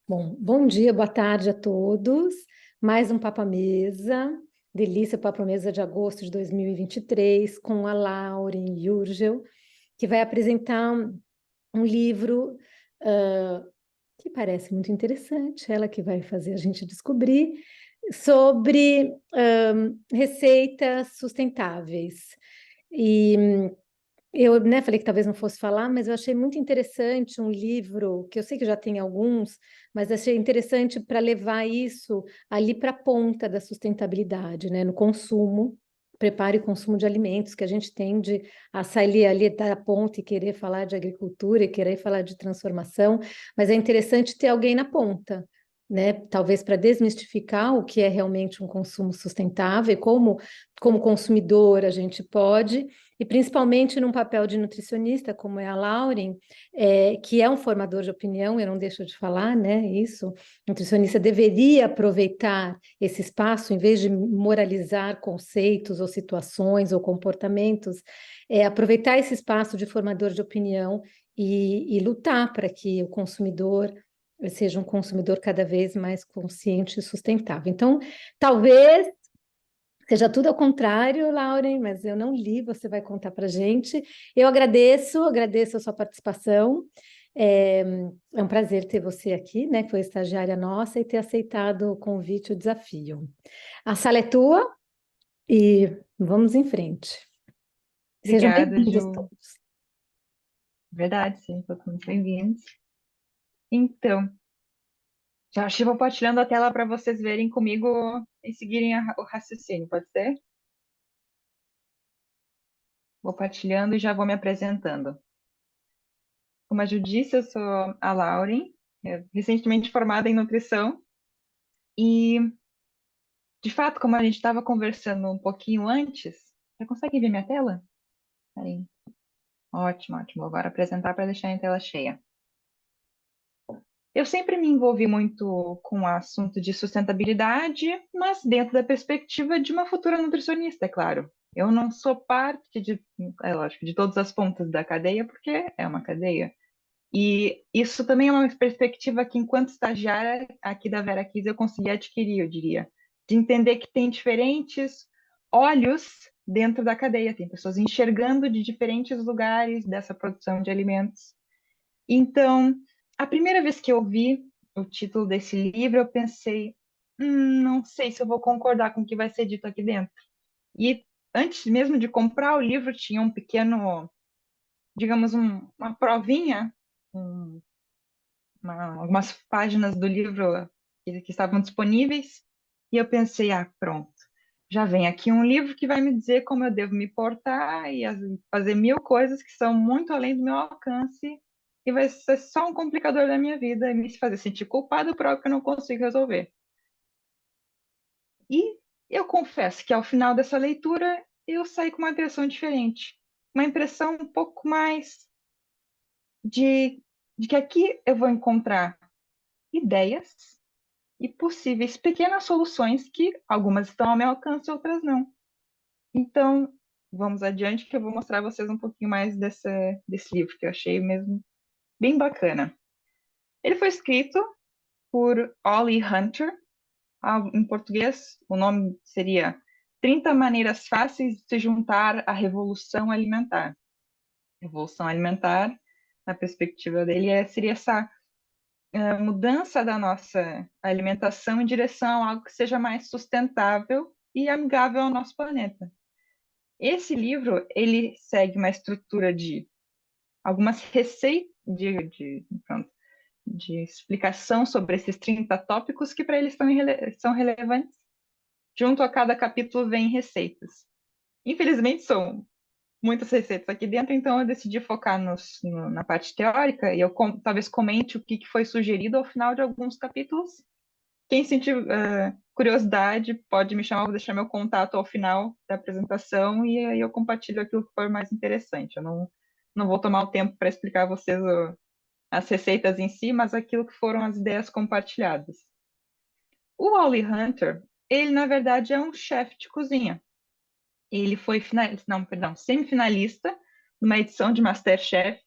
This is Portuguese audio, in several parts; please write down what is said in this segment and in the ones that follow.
Bom, bom dia, boa tarde a todos. Mais um Papo à Mesa, Delícia Papo à Mesa de agosto de 2023, com a Lauren Jurgel, que vai apresentar um livro que parece muito interessante, ela que vai fazer a gente descobrir, sobre receitas sustentáveis. E eu, né, falei que talvez não fosse falar, mas eu achei muito interessante um livro, que eu sei que já tem alguns, mas achei interessante para levar isso ali para a ponta da sustentabilidade, né, no consumo, preparo e consumo de alimentos, que a gente tende a sair ali da ponta e querer falar de agricultura e querer falar de transformação, mas é interessante ter alguém na ponta, né, talvez para desmistificar o que é realmente um consumo sustentável, e como consumidor a gente pode e principalmente num papel de nutricionista, como é a Lauren, que é um formador de opinião, eu não deixo de falar, né? Isso, o nutricionista deveria aproveitar esse espaço, em vez de moralizar conceitos ou situações ou comportamentos, aproveitar esse espaço de formador de opinião e lutar para que o consumidor seja um consumidor cada vez mais consciente e sustentável. Então, talvez seja tudo ao contrário, Lauren, mas eu não li, você vai contar para a gente. Eu agradeço a sua participação. É, é um prazer ter você aqui, né, que foi estagiária nossa, e ter aceitado o convite, o desafio. A sala é tua e vamos em frente. Sejam Obrigada, bem-vindos Ju. todos. Verdade, sim, todos muito bem-vindos. Então, já acho que vou partilhando a tela para vocês verem comigo e seguirem o raciocínio, pode ser? Vou partilhando e já vou me apresentando. Como a Ju disse, eu sou a Lauren, recentemente formada em nutrição e, de fato, como a gente estava conversando um pouquinho antes, já consegue ver minha tela? Aí. Ótimo, ótimo. Vou agora apresentar para deixar em tela cheia. Eu sempre me envolvi muito com o assunto de sustentabilidade, mas dentro da perspectiva de uma futura nutricionista, é claro. Eu não sou parte de, é lógico, de todas as pontas da cadeia, porque é uma cadeia. E isso também é uma perspectiva que, enquanto estagiária aqui da Vera Kids, eu consegui adquirir, eu diria, de entender que tem diferentes olhos dentro da cadeia, tem pessoas enxergando de diferentes lugares dessa produção de alimentos. Então, a primeira vez que eu vi o título desse livro, eu pensei, não sei se eu vou concordar com o que vai ser dito aqui dentro. E antes mesmo de comprar o livro, tinha um pequeno, digamos, uma provinha, um- algumas páginas do livro que estavam disponíveis, e eu pensei, pronto, já vem aqui um livro que vai me dizer como eu devo me portar e fazer mil coisas que são muito além do meu alcance, e vai ser só um complicador da minha vida e me fazer sentir culpada por algo que eu não consigo resolver. E eu confesso que ao final dessa leitura eu saí com uma impressão diferente, uma impressão um pouco mais de, de que aqui eu vou encontrar ideias e possíveis pequenas soluções que algumas estão ao meu alcance, outras não. Então, vamos adiante que eu vou mostrar a vocês um pouquinho mais desse livro que eu achei mesmo bem bacana. Ele foi escrito por Holly Hunter. Em português, o nome seria 30 maneiras fáceis de se juntar à revolução alimentar. Revolução alimentar, na perspectiva dele, seria essa mudança da nossa alimentação em direção a algo que seja mais sustentável e amigável ao nosso planeta. Esse livro, ele segue uma estrutura de algumas receitas pronto, de explicação sobre esses 30 tópicos que para eles são relevantes. Junto a cada capítulo vem receitas. Infelizmente são muitas receitas aqui dentro, então eu decidi focar na parte teórica e eu talvez comente o que foi sugerido ao final de alguns capítulos. Quem sentir curiosidade pode me chamar, vou deixar meu contato ao final da apresentação e aí eu compartilho aquilo que for mais interessante. Eu não vou tomar o tempo para explicar a vocês as receitas em si, mas aquilo que foram as ideias compartilhadas. O Holly Hunter, ele na verdade é um chefe de cozinha. Ele foi finalista, não, perdão, semifinalista numa edição de MasterChef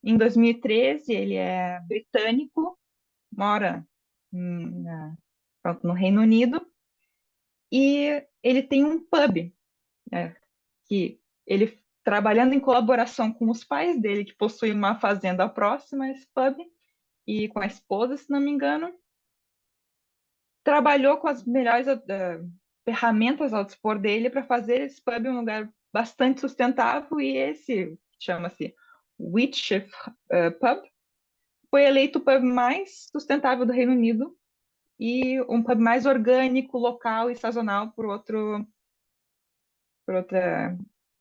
em 2013. Ele é britânico mora pronto, no Reino Unido, e ele tem um pub, né, que ele, trabalhando em colaboração com os pais dele, que possuem uma fazenda próxima a esse pub, e com a esposa, se não me engano, trabalhou com as melhores ferramentas ao dispor dele para fazer esse pub um lugar bastante sustentável, e esse chama-se Wheatsheaf Pub, foi eleito o pub mais sustentável do Reino Unido e um pub mais orgânico, local e sazonal por outra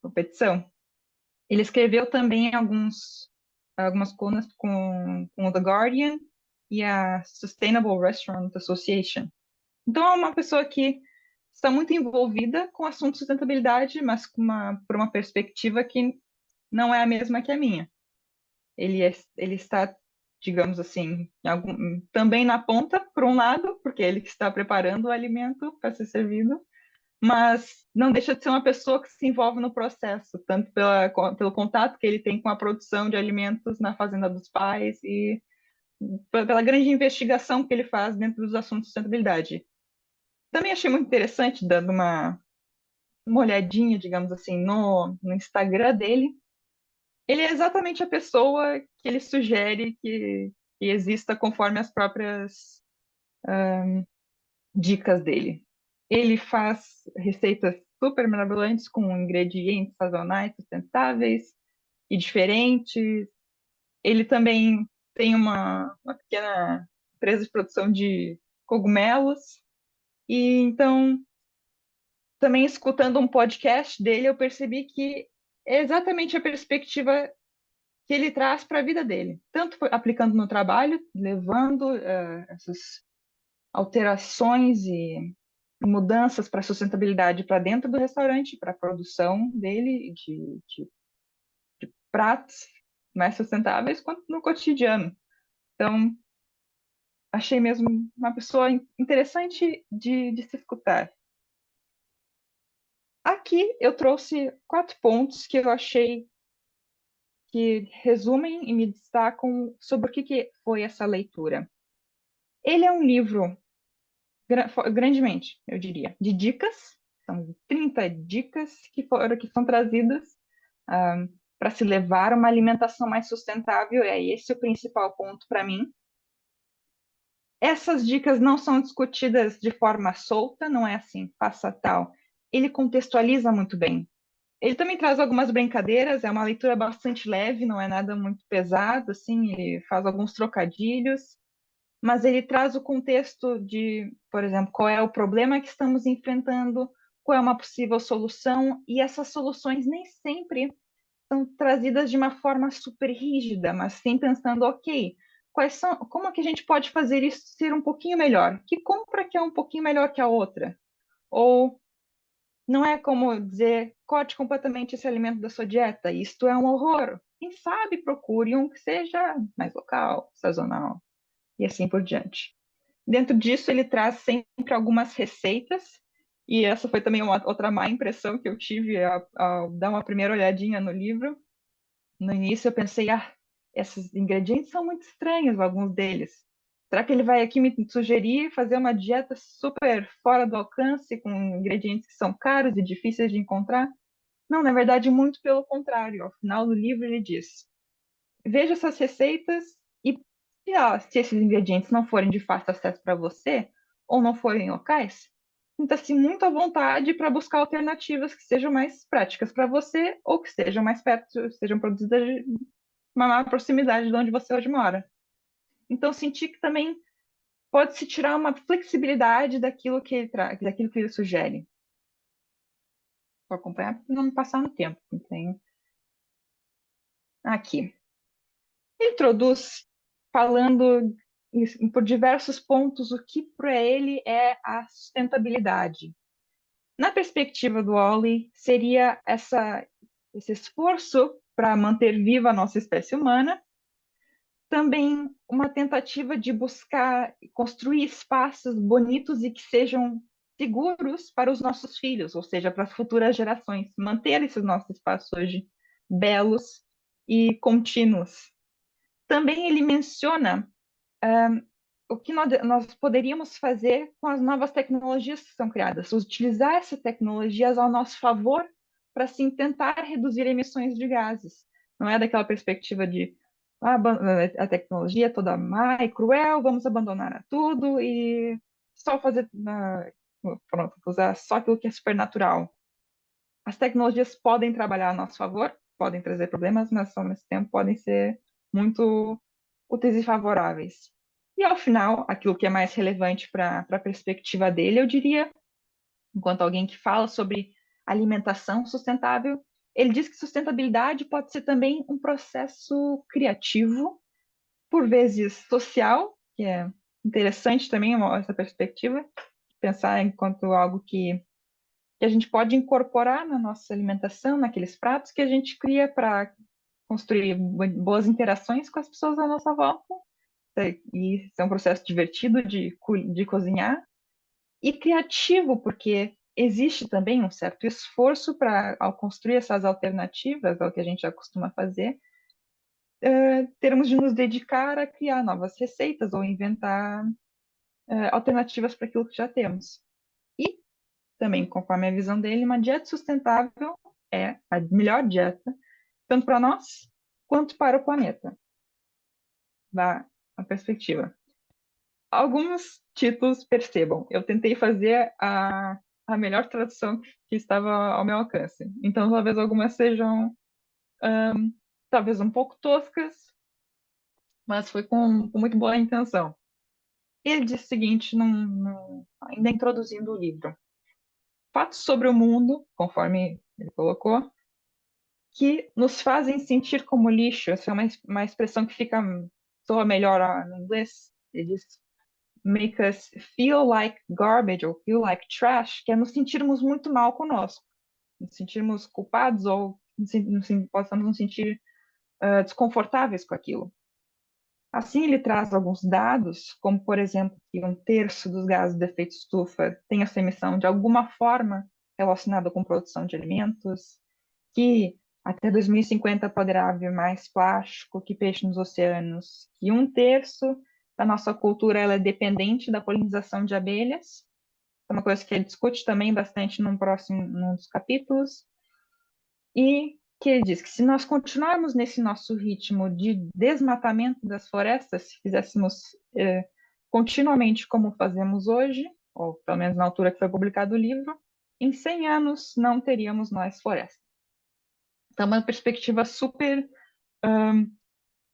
competição. Ele escreveu também algumas colunas com o The Guardian e a Sustainable Restaurant Association. Então, é uma pessoa que está muito envolvida com o assunto de sustentabilidade, mas por uma perspectiva que não é a mesma que a minha. Ele está, digamos assim, também na ponta, por um lado, porque ele que está preparando o alimento para ser servido, mas não deixa de ser uma pessoa que se envolve no processo, tanto pelo contato que ele tem com a produção de alimentos na fazenda dos pais e pela grande investigação que ele faz dentro dos assuntos de sustentabilidade. Também achei muito interessante, dando uma olhadinha, digamos assim, no Instagram dele. Ele é exatamente a pessoa que ele sugere que exista conforme as próprias dicas dele. Ele faz receitas super mirabolantes com ingredientes sazonais, sustentáveis e diferentes. Ele também tem uma pequena empresa de produção de cogumelos. E então, também escutando um podcast dele, eu percebi que é exatamente a perspectiva que ele traz para a vida dele, tanto aplicando no trabalho, levando essas alterações e mudanças para a sustentabilidade para dentro do restaurante, para a produção dele de pratos mais sustentáveis, quanto no cotidiano. Então, achei mesmo uma pessoa interessante de se escutar. Aqui eu trouxe 4 pontos que eu achei que resumem e me destacam sobre o que foi essa leitura. Ele é um livro, grandemente, eu diria, de dicas. São 30 dicas que são trazidas para se levar a uma alimentação mais sustentável. É esse o principal ponto para mim. Essas dicas não são discutidas de forma solta, não é assim, faça tal. Ele contextualiza muito bem. Ele também traz algumas brincadeiras, é uma leitura bastante leve, não é nada muito pesado, assim, ele faz alguns trocadilhos, mas ele traz o contexto de, por exemplo, qual é o problema que estamos enfrentando, qual é uma possível solução, e essas soluções nem sempre são trazidas de uma forma super rígida, mas sim pensando, ok, como é que a gente pode fazer isso ser um pouquinho melhor? Que compra que é um pouquinho melhor que a outra? Ou não é como dizer, corte completamente esse alimento da sua dieta, isto é um horror. Quem sabe procure um que seja mais local, sazonal, e assim por diante. Dentro disso, ele traz sempre algumas receitas, e essa foi também uma outra má impressão que eu tive ao dar uma primeira olhadinha no livro. No início eu pensei, esses ingredientes são muito estranhos, alguns deles. Será que ele vai aqui me sugerir fazer uma dieta super fora do alcance, com ingredientes que são caros e difíceis de encontrar? Não, na verdade, muito pelo contrário. Ao final do livro ele diz: veja essas receitas e se esses ingredientes não forem de fácil acesso para você ou não forem locais, sinta-se muito à vontade para buscar alternativas que sejam mais práticas para você ou que estejam mais perto, sejam produzidas de uma maior proximidade de onde você hoje mora. Então, senti que também pode-se tirar uma flexibilidade daquilo que ele traz, daquilo que ele sugere. Vou acompanhar para não passar no tempo. Tem aqui. Ele introduz falando por diversos pontos o que para ele é a sustentabilidade. Na perspectiva do Ollie, seria esse esforço para manter viva a nossa espécie humana, também uma tentativa de buscar construir espaços bonitos e que sejam seguros para os nossos filhos, ou seja, para as futuras gerações, manter esses nossos espaços hoje belos e contínuos. Também ele menciona o que nós poderíamos fazer com as novas tecnologias que são criadas, utilizar essas tecnologias ao nosso favor para assim tentar reduzir emissões de gases. Não é daquela perspectiva de a tecnologia é toda má e cruel, vamos abandonar tudo e só fazer, pronto, usar só aquilo que é supernatural. As tecnologias podem trabalhar a nosso favor, podem trazer problemas, mas ao mesmo tempo podem ser muito úteis e favoráveis. E ao final, aquilo que é mais relevante para a perspectiva dele, eu diria, enquanto alguém que fala sobre alimentação sustentável, ele diz que sustentabilidade pode ser também um processo criativo, por vezes social, que é interessante também essa perspectiva, pensar enquanto algo que a gente pode incorporar na nossa alimentação, naqueles pratos que a gente cria para construir boas interações com as pessoas à nossa volta. E isso é um processo divertido de cozinhar e criativo, porque existe também um certo esforço para, ao construir essas alternativas ao que a gente já costuma fazer, termos de nos dedicar a criar novas receitas ou inventar alternativas para aquilo que já temos. E também, conforme a visão dele, uma dieta sustentável é a melhor dieta, tanto para nós quanto para o planeta. Dá a perspectiva. Alguns títulos, percebam, eu tentei fazer a melhor tradução que estava ao meu alcance. Então, talvez algumas sejam, talvez um pouco toscas, mas foi com muito boa intenção. Ele diz o seguinte, ainda introduzindo o livro. Fatos sobre o mundo, conforme ele colocou, que nos fazem sentir como lixo. Essa é uma expressão que soa melhor no inglês. Ele diz make us feel like garbage ou feel like trash, que é nos sentirmos muito mal conosco, nos sentirmos culpados ou possamos nos sentir desconfortáveis com aquilo. Assim, ele traz alguns dados, como, por exemplo, que um terço dos gases de efeito estufa tem essa emissão de alguma forma relacionada com produção de alimentos, que até 2050 poderá haver mais plástico que peixe nos oceanos, que um terço da nossa cultura ela é dependente da polinização de abelhas. É uma coisa que ele discute também bastante num dos capítulos. E que ele diz que se nós continuarmos nesse nosso ritmo de desmatamento das florestas, se fizéssemos continuamente como fazemos hoje, ou pelo menos na altura que foi publicado o livro, em 100 anos não teríamos mais floresta. Então, uma perspectiva super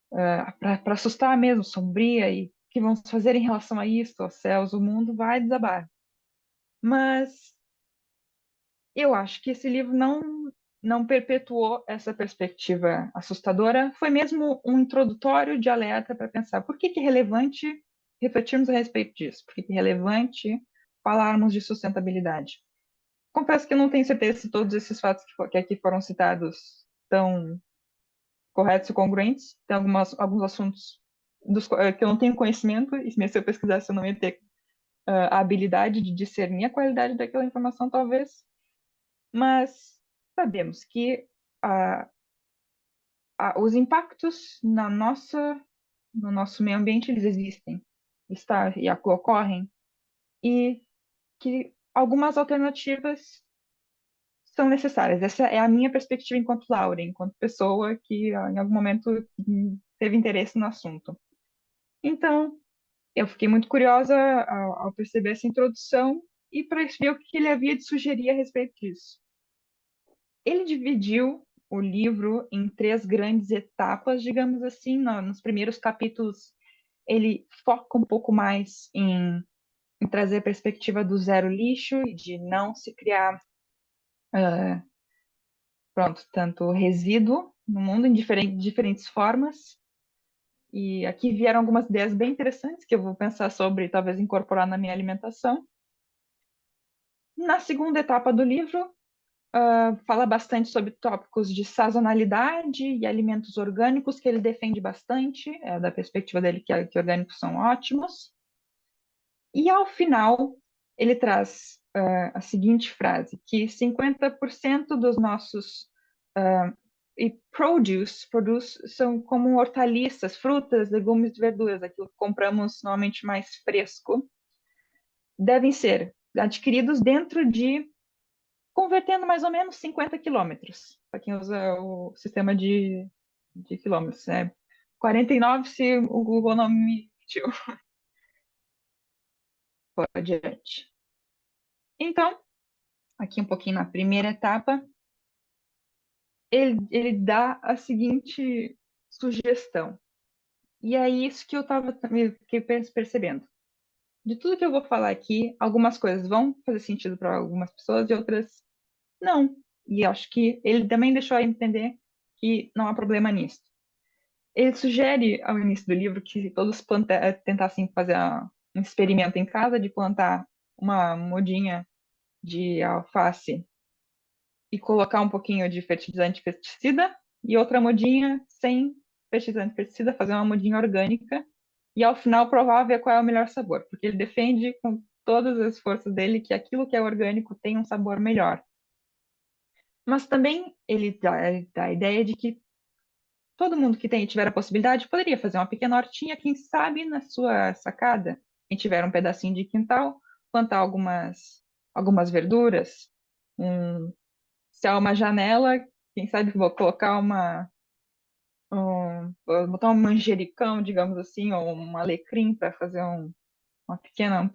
para assustar mesmo, sombria, e o que vamos fazer em relação a isso, aos céus, o mundo vai desabar. Mas eu acho que esse livro não perpetuou essa perspectiva assustadora, foi mesmo um introdutório de alerta para pensar por que é relevante refletirmos a respeito disso, por que é relevante falarmos de sustentabilidade. Confesso que eu não tenho certeza se todos esses fatos que aqui foram citados estão corretos e congruentes. Tem alguns assuntos que eu não tenho conhecimento, e mesmo se eu pesquisasse eu não ia ter a habilidade de discernir a qualidade daquela informação, talvez. Mas sabemos que os impactos no nosso meio ambiente, eles existem, e ocorrem, e que algumas alternativas são necessárias. Essa é a minha perspectiva enquanto Laura, enquanto pessoa que em algum momento teve interesse no assunto. Então, eu fiquei muito curiosa ao perceber essa introdução e para ver o que ele havia de sugerir a respeito disso. Ele dividiu o livro em 3 grandes etapas, digamos assim. Nos primeiros capítulos, ele foca um pouco mais em trazer a perspectiva do zero lixo e de não se criar tanto resíduo no mundo em diferentes formas. E aqui vieram algumas ideias bem interessantes que eu vou pensar sobre, talvez incorporar na minha alimentação. Na segunda etapa do livro, fala bastante sobre tópicos de sazonalidade e alimentos orgânicos, que ele defende bastante, da perspectiva dele que orgânicos são ótimos. E ao final, ele traz a seguinte frase, que 50% dos nossos E produce são como hortaliças, frutas, legumes e verduras, aquilo que compramos normalmente mais fresco, devem ser adquiridos dentro de, convertendo mais ou menos 50 quilômetros, para quem usa o sistema de quilômetros, né? 49 se o Google não me mentiu. Por adiante. Então, aqui um pouquinho na primeira etapa, ele dá a seguinte sugestão. E é isso que eu estava percebendo. De tudo que eu vou falar aqui, algumas coisas vão fazer sentido para algumas pessoas e outras não. E acho que ele também deixou a entender que não há problema nisso. Ele sugere ao início do livro que todos tentassem fazer um experimento em casa de plantar uma mudinha de alface e colocar um pouquinho de fertilizante e pesticida e outra mudinha sem fertilizante e pesticida, fazer uma mudinha orgânica e ao final provar ver qual é o melhor sabor, porque ele defende com todas as forças dele que aquilo que é orgânico tem um sabor melhor. Mas também ele dá a ideia de que todo mundo que tiver a possibilidade poderia fazer uma pequena hortinha, quem sabe na sua sacada, quem tiver um pedacinho de quintal, plantar algumas verduras, um se há uma janela, quem sabe vou colocar vou botar um manjericão, digamos assim, ou um alecrim para fazer um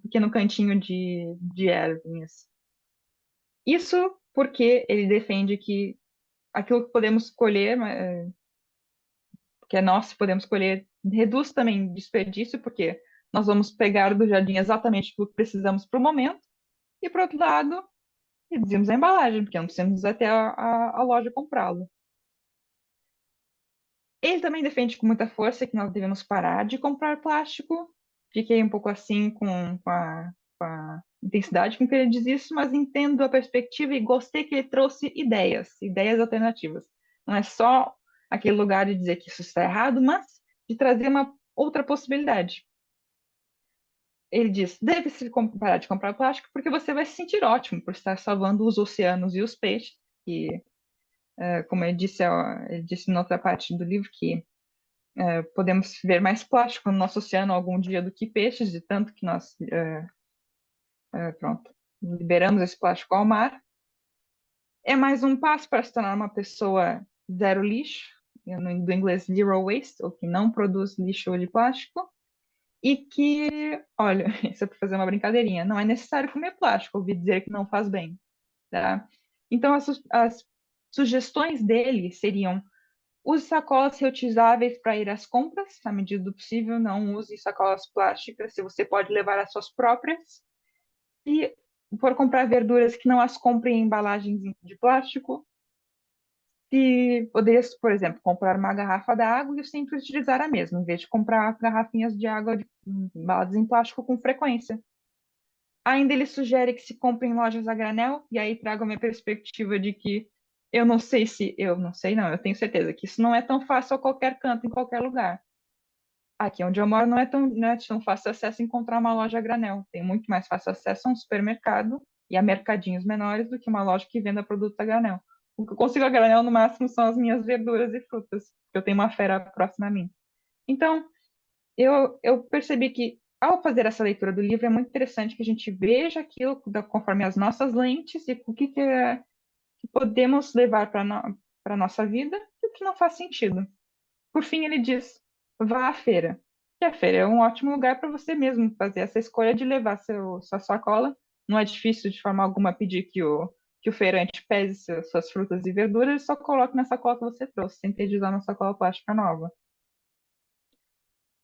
pequeno cantinho de ervinhas. Isso porque ele defende que aquilo que podemos colher, que é nosso, podemos colher, reduz também desperdício, porque nós vamos pegar do jardim exatamente o que precisamos para o momento, e por outro lado, reduzimos a embalagem, porque não precisamos ir até a loja comprá-lo. Ele também defende com muita força que nós devemos parar de comprar plástico. Fiquei um pouco assim com a intensidade com que ele diz isso, mas entendo a perspectiva e gostei que ele trouxe ideias alternativas. Não é só aquele lugar de dizer que isso está errado, mas de trazer uma outra possibilidade. Ele diz: deve-se parar de comprar plástico porque você vai se sentir ótimo por estar salvando os oceanos e os peixes. E, como ele disse na outra parte do livro, que podemos ver mais plástico no nosso oceano algum dia do que peixes, de tanto que nós, pronto, liberamos esse plástico ao mar. É mais um passo para se tornar uma pessoa zero lixo, do inglês zero waste, ou que não produz lixo de plástico, e que, olha, isso é para fazer uma brincadeirinha, não é necessário comer plástico, ouvi dizer que não faz bem, tá? Então, as sugestões dele seriam: use sacolas reutilizáveis para ir às compras, na medida do possível. Não use sacolas plásticas, se você pode levar as suas próprias. E for comprar verduras, que não as compre em embalagens de plástico. E poderia, por exemplo, comprar uma garrafa d'água e sempre utilizar a mesma, em vez de comprar garrafinhas de água embaladas em plástico com frequência. Ainda ele sugere que se compre em lojas a granel, e aí trago a minha perspectiva de que eu não sei não, eu tenho certeza que isso não é tão fácil a qualquer canto, em qualquer lugar. Aqui onde eu moro não é tão fácil acesso encontrar uma loja a granel. Tem muito mais fácil acesso a um supermercado e a mercadinhos menores do que uma loja que venda produtos a granel. O que eu consigo a granel no máximo são as minhas verduras e frutas, porque eu tenho uma feira próxima a mim. Então, eu percebi que, ao fazer essa leitura do livro, é muito interessante que a gente veja aquilo conforme as nossas lentes e o que podemos levar para a nossa vida e o que não faz sentido. Por fim, ele diz: vá à feira. E a feira é um ótimo lugar para você mesmo fazer essa escolha de levar sua sacola. Não é difícil de forma alguma pedir que o feirante pese suas frutas e verduras e só coloque na sacola que você trouxe, sem ter de usar uma sacola plástica nova.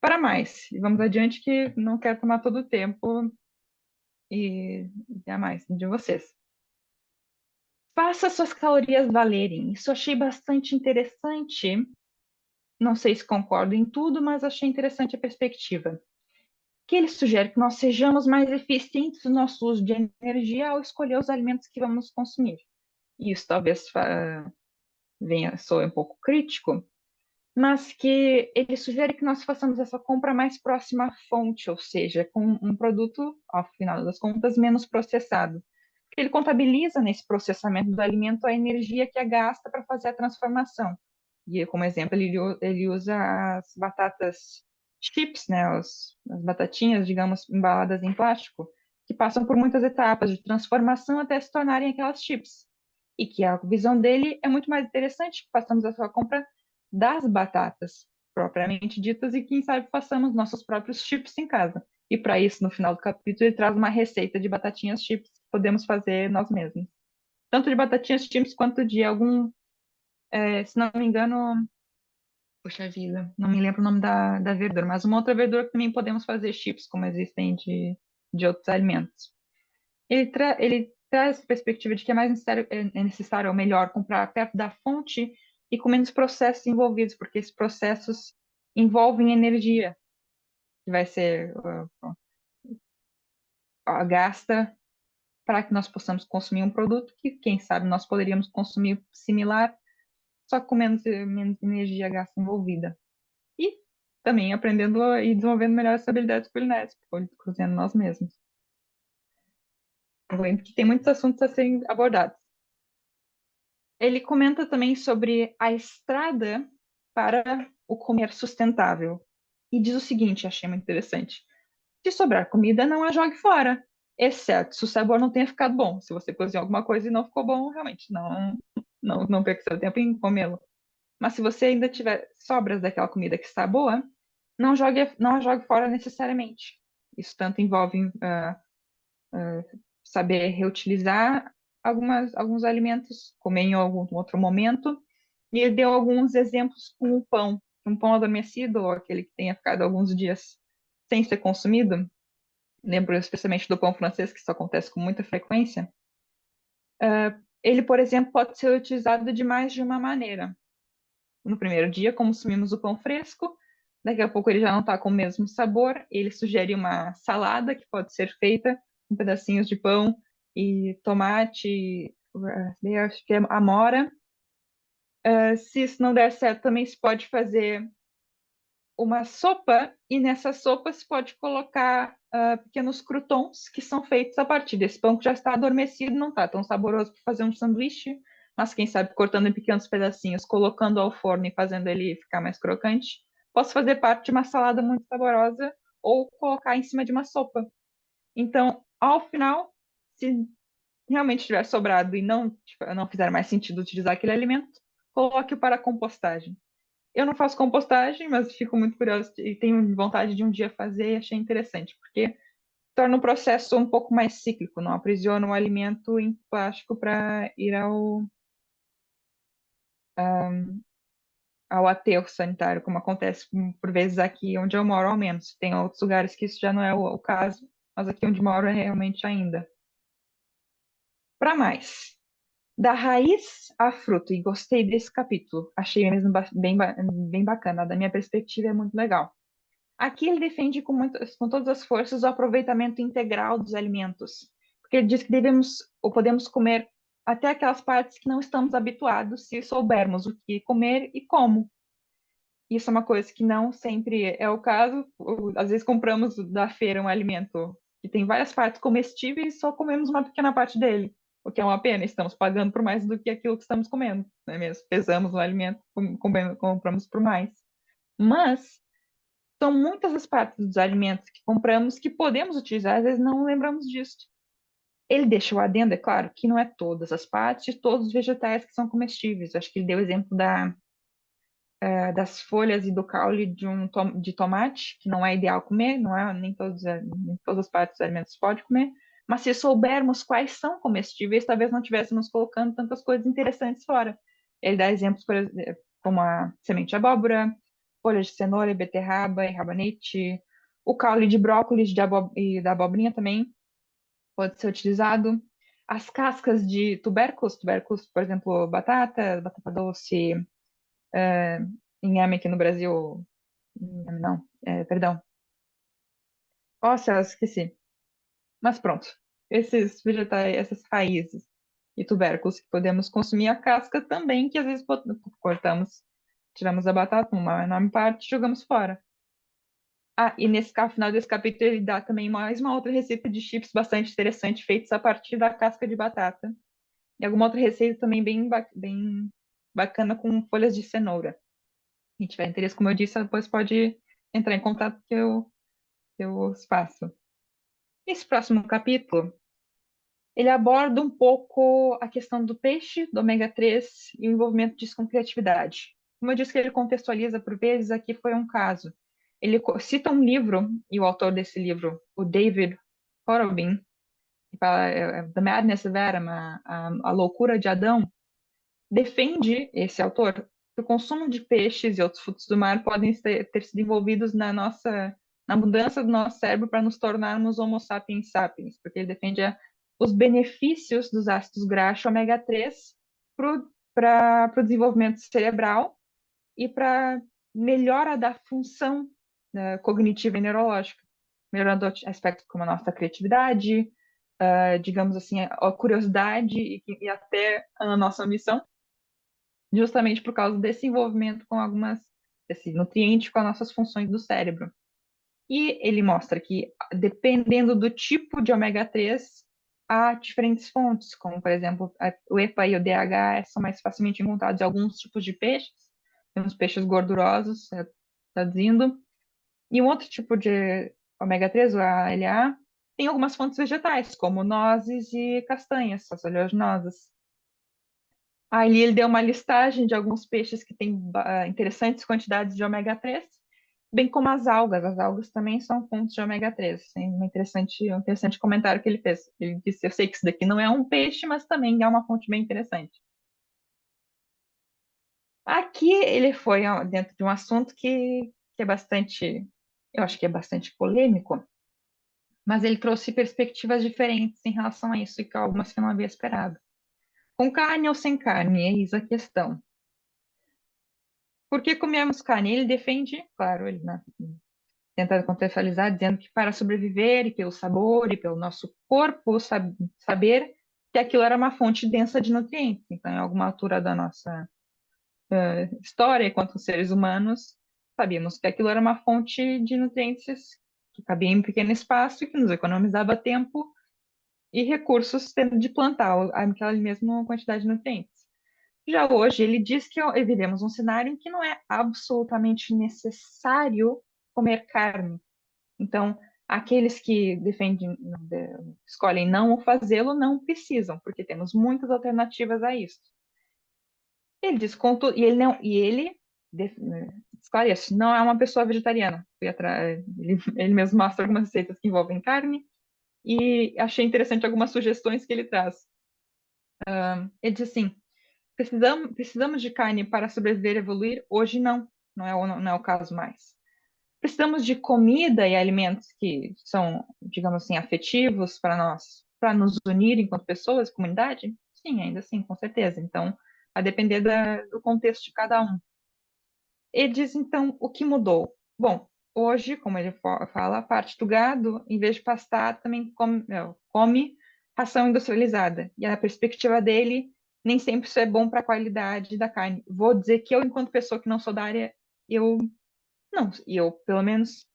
Para mais, e vamos adiante que não quero tomar todo o tempo e a mais de vocês. Faça suas calorias valerem. Isso eu achei bastante interessante. Não sei se concordo em tudo, mas achei interessante a perspectiva. Que ele sugere que nós sejamos mais eficientes no nosso uso de energia ao escolher os alimentos que vamos consumir. E isso talvez soe um pouco crítico, mas que ele sugere que nós façamos essa compra mais próxima à fonte, ou seja, com um produto, ao final das contas, menos processado. Ele contabiliza nesse processamento do alimento a energia que é gasta para fazer a transformação. E como exemplo, ele usa as batatas chips, né? As batatinhas, digamos, embaladas em plástico, que passam por muitas etapas de transformação até se tornarem aquelas chips. E que a visão dele é muito mais interessante que façamos a sua compra das batatas propriamente ditas e quem sabe façamos nossos próprios chips em casa. E para isso, no final do capítulo, ele traz uma receita de batatinhas chips que podemos fazer nós mesmos. Tanto de batatinhas chips quanto de algum, se não me engano, poxa vida, não me lembro o nome da verdura, mas uma outra verdura que também podemos fazer chips, como existem de outros alimentos. Ele traz a perspectiva de que é mais necessário, é necessário ou melhor comprar perto da fonte e com menos processos envolvidos, porque esses processos envolvem energia que vai ser gasta para que nós possamos consumir um produto que, quem sabe, nós poderíamos consumir similar, só com menos energia gasta envolvida. E também aprendendo e desenvolvendo melhores habilidades culinárias, cozinhando nós mesmos. Eu lembro que tem muitos assuntos a serem abordados. Ele comenta também sobre a estrada para o comer sustentável. E diz o seguinte, achei muito interessante. Se sobrar comida, não a jogue fora, exceto se o sabor não tenha ficado bom. Se você cozinhou alguma coisa e não ficou bom, realmente não perca seu tempo em comê-lo. Mas se você ainda tiver sobras daquela comida que está boa, não a jogue fora necessariamente. Isso tanto envolve saber reutilizar alguns alimentos, comer em algum outro momento. E ele deu alguns exemplos com o pão. Um pão adormecido, ou aquele que tenha ficado alguns dias sem ser consumido. Lembro especialmente do pão francês, que isso acontece com muita frequência. Ele, por exemplo, pode ser utilizado de mais de uma maneira. No primeiro dia, consumimos o pão fresco, daqui a pouco ele já não está com o mesmo sabor. Ele sugere uma salada que pode ser feita com pedacinhos de pão e tomate, acho que é amora. Se isso não der certo, também se pode fazer uma sopa, e nessa sopa se pode colocar pequenos croutons que são feitos a partir desse pão que já está adormecido, não está tão saboroso para fazer um sanduíche, mas quem sabe cortando em pequenos pedacinhos, colocando ao forno e fazendo ele ficar mais crocante, posso fazer parte de uma salada muito saborosa ou colocar em cima de uma sopa. Então, ao final, se realmente tiver sobrado e não fizer mais sentido utilizar aquele alimento, coloque-o para a compostagem. Eu não faço compostagem, mas fico muito curiosa e tenho vontade de um dia fazer e achei interessante, porque torna o processo um pouco mais cíclico, não aprisiona o alimento em plástico para ir ao aterro sanitário, como acontece por vezes aqui onde eu moro, ao menos. Tem outros lugares que isso já não é o caso, mas aqui onde moro é realmente ainda. Para mais, da raiz a fruto, e gostei desse capítulo, achei mesmo bem bacana, da minha perspectiva é muito legal. Aqui ele defende com todas as forças o aproveitamento integral dos alimentos, porque ele diz que devemos ou podemos comer até aquelas partes que não estamos habituados se soubermos o que comer e como. Isso é uma coisa que não sempre é o caso. Às vezes compramos da feira um alimento que tem várias partes comestíveis e só comemos uma pequena parte dele, o que é uma pena. Estamos pagando por mais do que aquilo que estamos comendo, não é mesmo? Pesamos o alimento, compramos por mais. Mas são muitas as partes dos alimentos que compramos que podemos utilizar, às vezes não lembramos disso. Ele deixa o adendo, é claro, que não é todas as partes de todos os vegetais que são comestíveis. Acho que ele deu o exemplo das folhas e do caule de tomate, que não é ideal comer, não é, nem todas as partes dos alimentos pode comer, mas se soubermos quais são comestíveis, talvez não estivéssemos colocando tantas coisas interessantes fora. Ele dá exemplos, por exemplo, como a semente de abóbora, folhas de cenoura, beterraba e rabanete, o caule de brócolis e da abobrinha também pode ser utilizado. As cascas de tubérculos, por exemplo, batata doce, inhame aqui no Brasil, não, perdão. Ó, céus, esqueci. Mas pronto, esses vegetais, essas raízes e tubérculos que podemos consumir a casca também, que às vezes cortamos, tiramos a batata, uma enorme parte, e jogamos fora. Ah, e final desse capítulo ele dá também mais uma outra receita de chips bastante interessante, feitos a partir da casca de batata. E alguma outra receita também bem bacana com folhas de cenoura. Quem tiver interesse, como eu disse, depois pode entrar em contato que eu os faço. Esse próximo capítulo, ele aborda um pouco a questão do peixe, do ômega 3 e o envolvimento disso com criatividade. Como eu disse que ele contextualiza por vezes, aqui foi um caso. Ele cita um livro, e o autor desse livro, o David Horobin, que fala The Madness of Adam, a loucura de Adão, defende, esse autor, que o consumo de peixes e outros frutos do mar podem ter sido envolvidos na mudança do nosso cérebro para nos tornarmos Homo sapiens sapiens, porque ele defende os benefícios dos ácidos graxos ômega 3 para o desenvolvimento cerebral e para melhora da função cognitiva e neurológica, melhorando aspectos como a nossa criatividade, digamos assim, a curiosidade e até a nossa missão, justamente por causa desse envolvimento com esse nutriente com as nossas funções do cérebro. E ele mostra que, dependendo do tipo de ômega 3, há diferentes fontes, como, por exemplo, o EPA e o DHA são mais facilmente encontrados em alguns tipos de peixes, temos peixes gordurosos, traduzindo, e um outro tipo de ômega 3, o ALA, tem algumas fontes vegetais, como nozes e castanhas, as oleaginosas. Aí ele deu uma listagem de alguns peixes que têm interessantes quantidades de ômega 3, bem como as algas. As algas também são fontes de ômega 3. Tem um interessante comentário que ele fez. Ele disse: eu sei que isso daqui não é um peixe, mas também é uma fonte bem interessante. Aqui ele foi dentro de um assunto que é bastante, eu acho que é bastante polêmico, mas ele trouxe perspectivas diferentes em relação a isso, e que algumas que eu não havia esperado. Com carne ou sem carne? Eis a questão. Por que comemos carne? Ele defende, claro, ele tenta contextualizar, dizendo que para sobreviver e pelo sabor e pelo nosso corpo saber que aquilo era uma fonte densa de nutrientes. Então, em alguma altura da nossa história, enquanto seres humanos, sabíamos que aquilo era uma fonte de nutrientes que cabia em um pequeno espaço e que nos economizava tempo e recursos tendo de plantar aquela mesma quantidade de nutrientes. Já hoje, ele diz que vivemos um cenário em que não é absolutamente necessário comer carne. Então, aqueles que escolhem não o fazê-lo, não precisam, porque temos muitas alternativas a isso. Ele diz, esclarece, não é uma pessoa vegetariana. Ele mesmo mostra algumas receitas que envolvem carne e achei interessante algumas sugestões que ele traz. Ele diz assim: precisamos de carne para sobreviver e evoluir? Hoje não é o caso mais. Precisamos de comida e alimentos que são, digamos assim, afetivos para nós, para nos unir enquanto pessoas, comunidade? Sim, ainda assim, com certeza. Então, a depender do contexto de cada um. Ele diz, então, o que mudou? Bom, hoje, como ele fala, a parte do gado, em vez de pastar, também come ração industrializada. E a perspectiva dele, nem sempre isso é bom para a qualidade da carne. Vou dizer que eu, enquanto pessoa que não sou da área, eu não, e eu, pelo menos,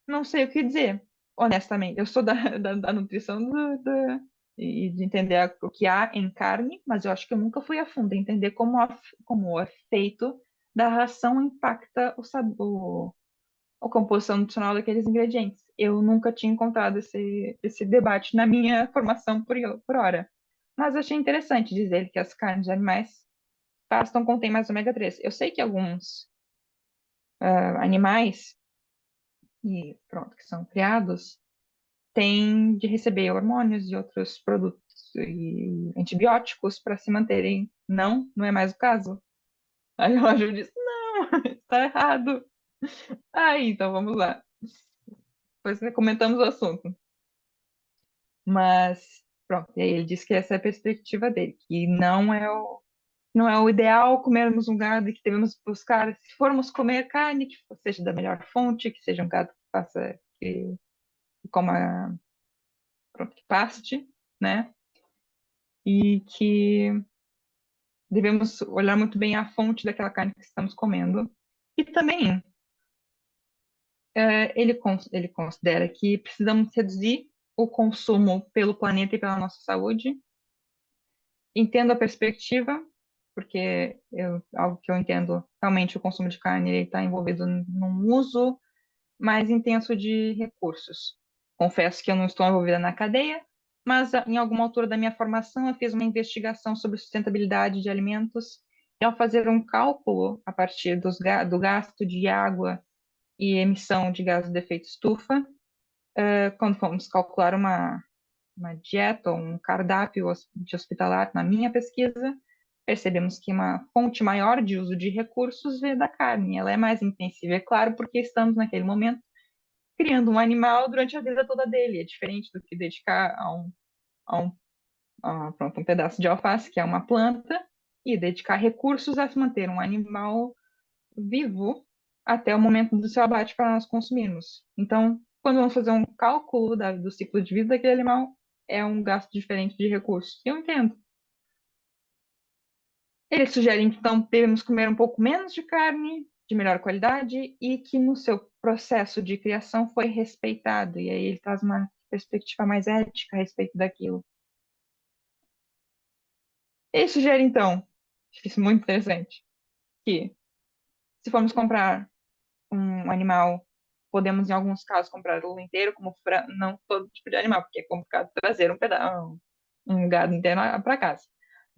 não sei o que dizer, honestamente. Eu sou da nutrição e de entender o que há em carne, mas eu acho que eu nunca fui a fundo em entender como o efeito da ração impacta o sabor, a composição nutricional daqueles ingredientes. Eu nunca tinha encontrado esse debate na minha formação por hora. Mas eu achei interessante dizer que as carnes de animais pastam contêm mais ômega 3. Eu sei que alguns animais e pronto, que são criados, têm de receber hormônios e outros produtos e antibióticos para se manterem. Não é mais o caso. Aí o Aju diz, não, está errado. Aí, então vamos lá. Depois comentamos o assunto. Mas, pronto, e aí ele diz que essa é a perspectiva dele, que não é o ideal comermos um gado e que devemos buscar, se formos comer carne, que seja da melhor fonte, que seja um gado que faça, que coma, pronto, que paste, né? E que devemos olhar muito bem a fonte daquela carne que estamos comendo. E também ele considera que precisamos reduzir o consumo pelo planeta e pela nossa saúde. Entendo a perspectiva, porque algo que eu entendo, realmente o consumo de carne está envolvido num uso mais intenso de recursos. Confesso que eu não estou envolvida na cadeia, mas em alguma altura da minha formação eu fiz uma investigação sobre sustentabilidade de alimentos e ao fazer um cálculo a partir do gasto de água e emissão de gases de efeito estufa, quando fomos calcular uma dieta ou um cardápio de hospitalar, na minha pesquisa, percebemos que uma fonte maior de uso de recursos veio da carne. Ela é mais intensiva, é claro, porque estamos naquele momento criando um animal durante a vida toda dele. É diferente do que dedicar a um, pronto, um pedaço de alface, que é uma planta, e dedicar recursos a se manter um animal vivo até o momento do seu abate para nós consumirmos. Então, quando vamos fazer um cálculo do ciclo de vida daquele animal, é um gasto diferente de recursos. Eu entendo. Ele sugere, então, devemos comer um pouco menos de carne, de melhor qualidade, e que no seu processo de criação foi respeitado. E aí ele traz uma perspectiva mais ética a respeito daquilo. Ele sugere, então, isso é muito interessante, que se formos comprar um animal, podemos, em alguns casos, comprar o inteiro, como frango, não todo tipo de animal, porque é complicado trazer um gado inteiro para casa.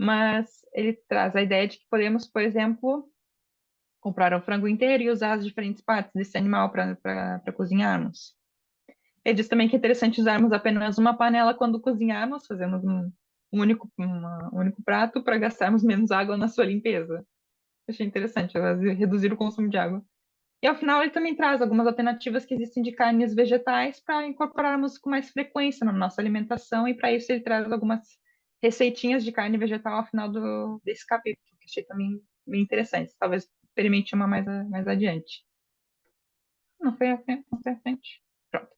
Mas ele traz a ideia de que podemos, por exemplo, comprar o frango inteiro e usar as diferentes partes desse animal para cozinharmos. Ele diz também que é interessante usarmos apenas uma panela quando cozinharmos, fazemos um único prato para gastarmos menos água na sua limpeza. Achei interessante, reduzir o consumo de água. E ao final ele também traz algumas alternativas que existem de carnes vegetais para incorporarmos com mais frequência na nossa alimentação, e para isso ele traz algumas receitinhas de carne vegetal ao final desse capítulo, que achei também bem interessante. Talvez experimente uma mais adiante. Não foi à frente, não foi à frente. Pronto.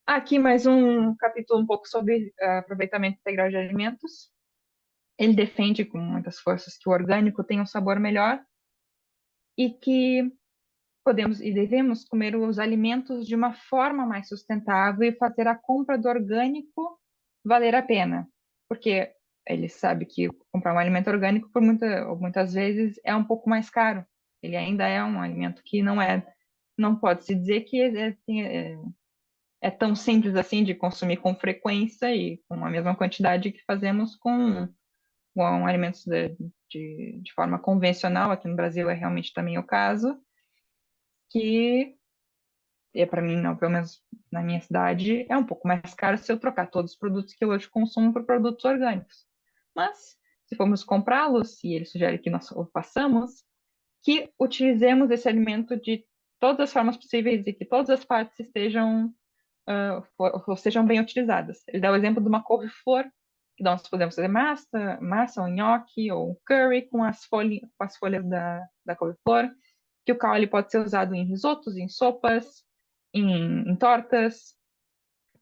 Aqui mais um capítulo um pouco sobre aproveitamento integral de alimentos. Ele defende com muitas forças que o orgânico tem um sabor melhor e que podemos e devemos comer os alimentos de uma forma mais sustentável e fazer a compra do orgânico valer a pena. Porque ele sabe que comprar um alimento orgânico muitas vezes é um pouco mais caro. Ele ainda é um alimento que não pode se dizer que é tão simples assim de consumir com frequência e com a mesma quantidade que fazemos com alimentos de forma convencional. Aqui no Brasil é realmente também o caso, que para mim, não, pelo menos na minha cidade, é um pouco mais caro se eu trocar todos os produtos que eu hoje consumo por produtos orgânicos. Mas, se formos comprá-los, e ele sugere que nós o façamos, que utilizemos esse alimento de todas as formas possíveis e que todas as partes sejam bem utilizadas. Ele dá o exemplo de uma couve-flor, que nós podemos fazer massa ou nhoque ou curry com as folhas da couve-flor, que o caule pode ser usado em risotos, em sopas, em tortas,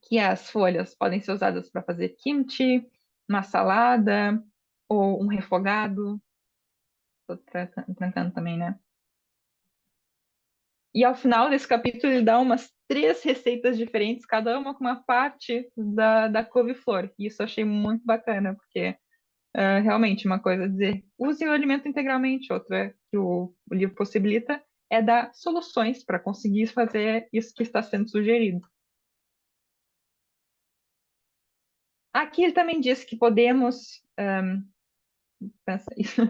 que as folhas podem ser usadas para fazer kimchi, uma salada ou um refogado. Estou trancando também, né? E ao final desse capítulo ele dá umas 3 receitas diferentes, cada uma com uma parte da couve-flor. E isso eu achei muito bacana, porque realmente uma coisa é dizer use o alimento integralmente, outra que o livro possibilita é dar soluções para conseguir fazer isso que está sendo sugerido. Aqui ele também diz que podemos pensa isso,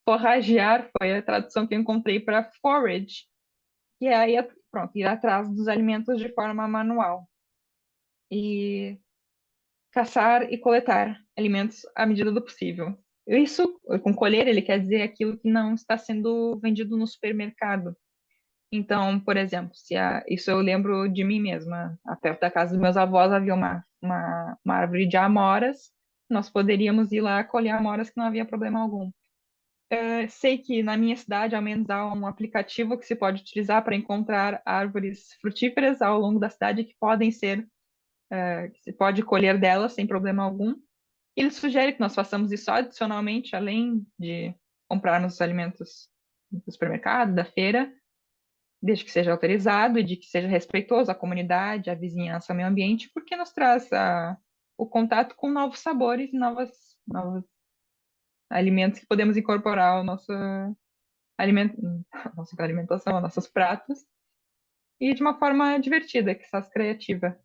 forragear foi a tradução que eu encontrei para forage, que é aí, pronto, ir atrás dos alimentos de forma manual e caçar e coletar alimentos à medida do possível. Isso, com colher, ele quer dizer aquilo que não está sendo vendido no supermercado. Então, por exemplo, isso eu lembro de mim mesma. Perto da casa dos meus avós havia uma árvore de amoras. Nós poderíamos ir lá colher amoras que não havia problema algum. Sei que na minha cidade, ao menos, há um aplicativo que se pode utilizar para encontrar árvores frutíferas ao longo da cidade que se pode colher delas sem problema algum. Ele sugere que nós façamos isso adicionalmente, além de comprarmos os alimentos do supermercado, da feira, desde que seja autorizado e de que seja respeitoso à comunidade, à vizinhança, ao meio ambiente, porque nos traz o contato com novos sabores e novas alimentos que podemos incorporar ao nosso alimento, à nossa alimentação, aos nossos pratos, e de uma forma divertida, que quizás criativa.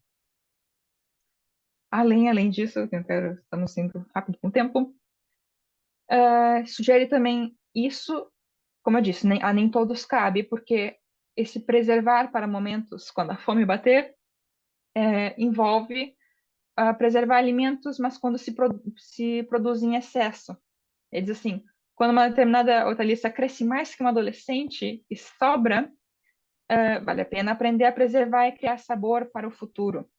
Além disso, eu quero, estamos sendo rápido com o tempo, sugere também isso, como eu disse, a nem todos cabe, porque esse preservar para momentos quando a fome bater envolve preservar alimentos, mas quando se produz em excesso. Ele diz assim, quando uma determinada hortaliça cresce mais que uma adolescente e sobra, vale a pena aprender a preservar e criar sabor para o futuro.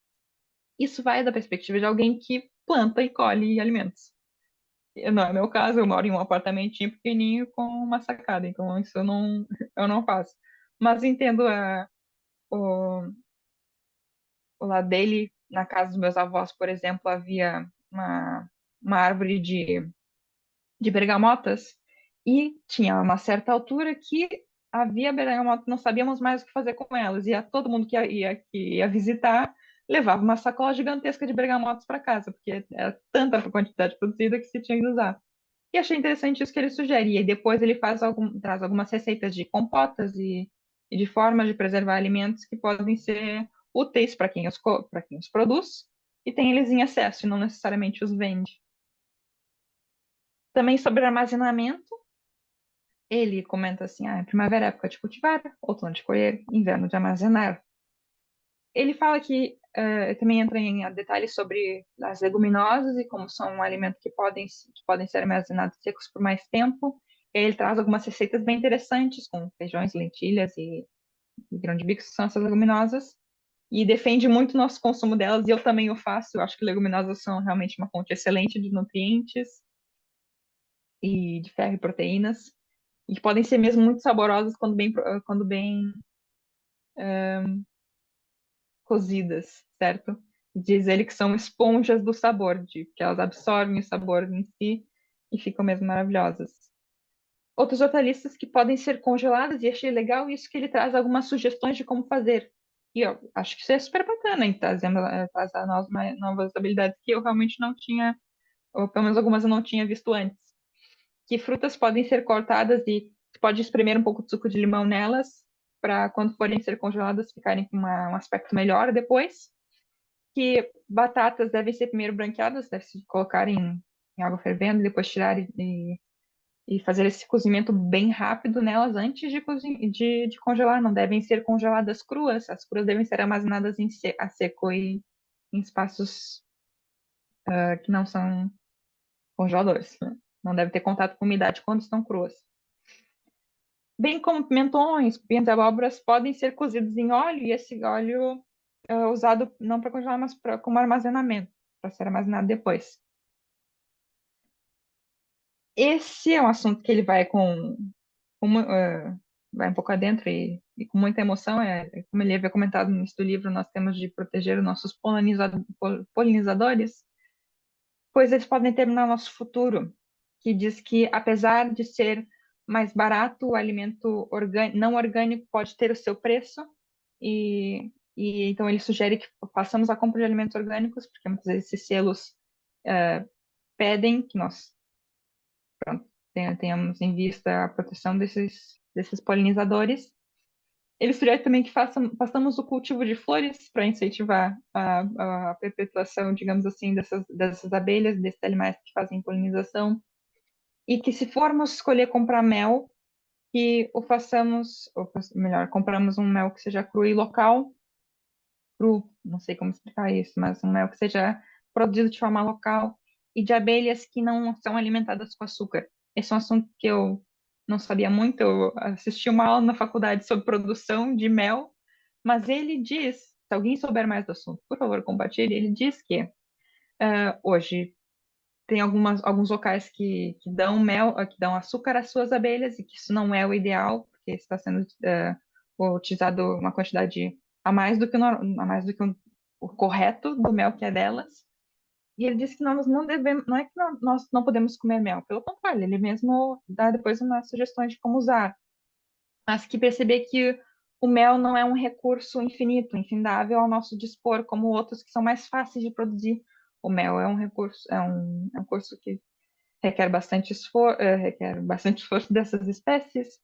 Isso vai da perspectiva de alguém que planta e colhe alimentos. Não é meu caso, eu moro em um apartamentinho pequenininho com uma sacada, então isso eu não faço. Mas entendo o, o lado dele. Na casa dos meus avós, por exemplo, havia uma árvore de bergamotas e tinha uma certa altura que havia bergamotas, não sabíamos mais o que fazer com elas. E todo mundo que ia visitar levava uma sacola gigantesca de bergamotas para casa, porque era tanta a quantidade produzida que se tinha que usar. E achei interessante isso que ele sugere. E depois ele traz algumas receitas de compotas e de formas de preservar alimentos que podem ser úteis para quem os produz e tem eles em excesso e não necessariamente os vende. Também sobre armazenamento, ele comenta assim: primavera é época de cultivar, outono de colher, inverno de armazenar. Ele fala que também entra em detalhes sobre as leguminosas e como são um alimento que podem ser armazenados secos por mais tempo. Ele traz algumas receitas bem interessantes com feijões, lentilhas e grão de bico, que são essas leguminosas. E defende muito o nosso consumo delas, e eu também o faço. Eu acho que leguminosas são realmente uma fonte excelente de nutrientes e de ferro e proteínas, e que podem ser mesmo muito saborosas quando bem cozidas, certo? Diz ele que são esponjas do sabor, que elas absorvem o sabor em si e ficam mesmo maravilhosas. Outras hortaliças que podem ser congeladas, e achei legal isso que ele traz algumas sugestões de como fazer. E eu acho que isso é super bacana, hein? Traz a novas habilidades que eu realmente não tinha, ou pelo menos algumas eu não tinha visto antes. Que frutas podem ser cortadas e você pode espremer um pouco de suco de limão nelas, para quando forem ser congeladas ficarem com um aspecto melhor depois. Que batatas devem ser primeiro branqueadas, deve se colocar em água fervendo, depois tirar e fazer esse cozimento bem rápido nelas antes de congelar. Não devem ser congeladas cruas, as cruas devem ser armazenadas a seco e em espaços que não são congeladores, né? Não deve ter contato com umidade quando estão cruas. Bem como pimentões, pimentos e abóboras podem ser cozidos em óleo e esse óleo é usado não para congelar, mas como armazenamento, para ser armazenado depois. Esse é um assunto que ele vai vai um pouco adentro e com muita emoção. Como ele havia comentado no início do livro, nós temos de proteger os nossos polinizadores, pois eles podem determinar o nosso futuro, que diz que, apesar de ser mais barato, o alimento não orgânico pode ter o seu preço, então ele sugere que façamos a compra de alimentos orgânicos, porque muitas vezes esses selos pedem que nós tenhamos em vista a proteção desses polinizadores. Ele sugere também que façamos o cultivo de flores para incentivar a perpetuação, digamos assim, dessas abelhas, desses animais que fazem polinização. E que se formos escolher comprar mel, que o façamos, ou melhor, compramos um mel que seja cru e local, cru, não sei como explicar isso, mas um mel que seja produzido de forma local e de abelhas que não são alimentadas com açúcar. Esse é um assunto que eu não sabia muito, eu assisti uma aula na faculdade sobre produção de mel, mas ele diz, se alguém souber mais do assunto, por favor, compartilhe, ele diz que hoje tem alguns locais que dão mel, que dão açúcar às suas abelhas, e que isso não é o ideal, porque está sendo utilizado uma quantidade a mais do que, a mais do que o correto do mel que é delas. E ele disse que nós não devemos, não é que nós não podemos comer mel, pelo contrário, ele mesmo dá depois umas sugestões de como usar, mas que perceber que o mel não é um recurso infinito, infindável ao nosso dispor, como outros que são mais fáceis de produzir. O mel é um recurso, é um recurso que requer bastante esforço dessas espécies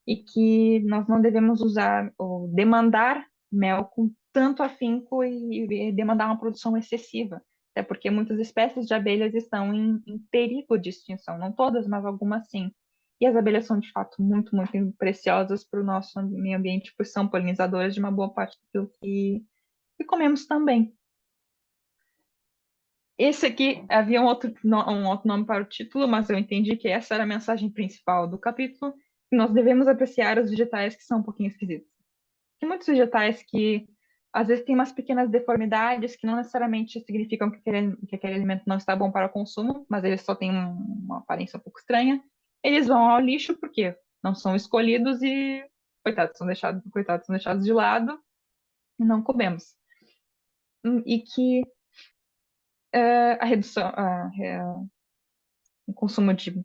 e que nós não devemos usar ou demandar mel com tanto afinco e demandar uma produção excessiva. Até porque muitas espécies de abelhas estão em perigo de extinção, não todas, mas algumas sim. E as abelhas são, de fato, muito, muito preciosas para o nosso meio ambiente, pois são polinizadoras de uma boa parte do que comemos também. Esse aqui havia um outro nome para o título, mas eu entendi que essa era a mensagem principal do capítulo, que nós devemos apreciar os vegetais que são um pouquinho esquisitos. Tem muitos vegetais que às vezes têm umas pequenas deformidades que não necessariamente significam que aquele alimento não está bom para o consumo, mas eles só têm uma aparência um pouco estranha. Eles vão ao lixo porque não são escolhidos e coitados, são deixados de lado e não comemos. E que a redução, o consumo de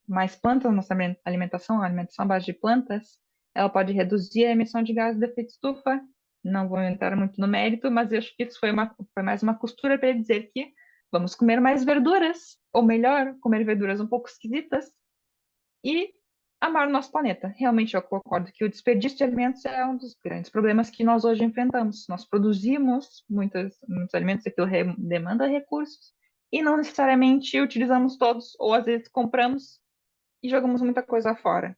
mais plantas na nossa alimentação, a alimentação à base de plantas, ela pode reduzir a emissão de gases de efeito estufa. Não vou entrar muito no mérito, mas eu acho que isso foi mais uma costura para dizer que vamos comer mais verduras, ou melhor, comer verduras um pouco esquisitas e amar o nosso planeta. Realmente eu concordo que o desperdício de alimentos é um dos grandes problemas que nós hoje enfrentamos. Nós produzimos muitos alimentos, aquilo demanda recursos, e não necessariamente utilizamos todos, ou às vezes compramos e jogamos muita coisa fora.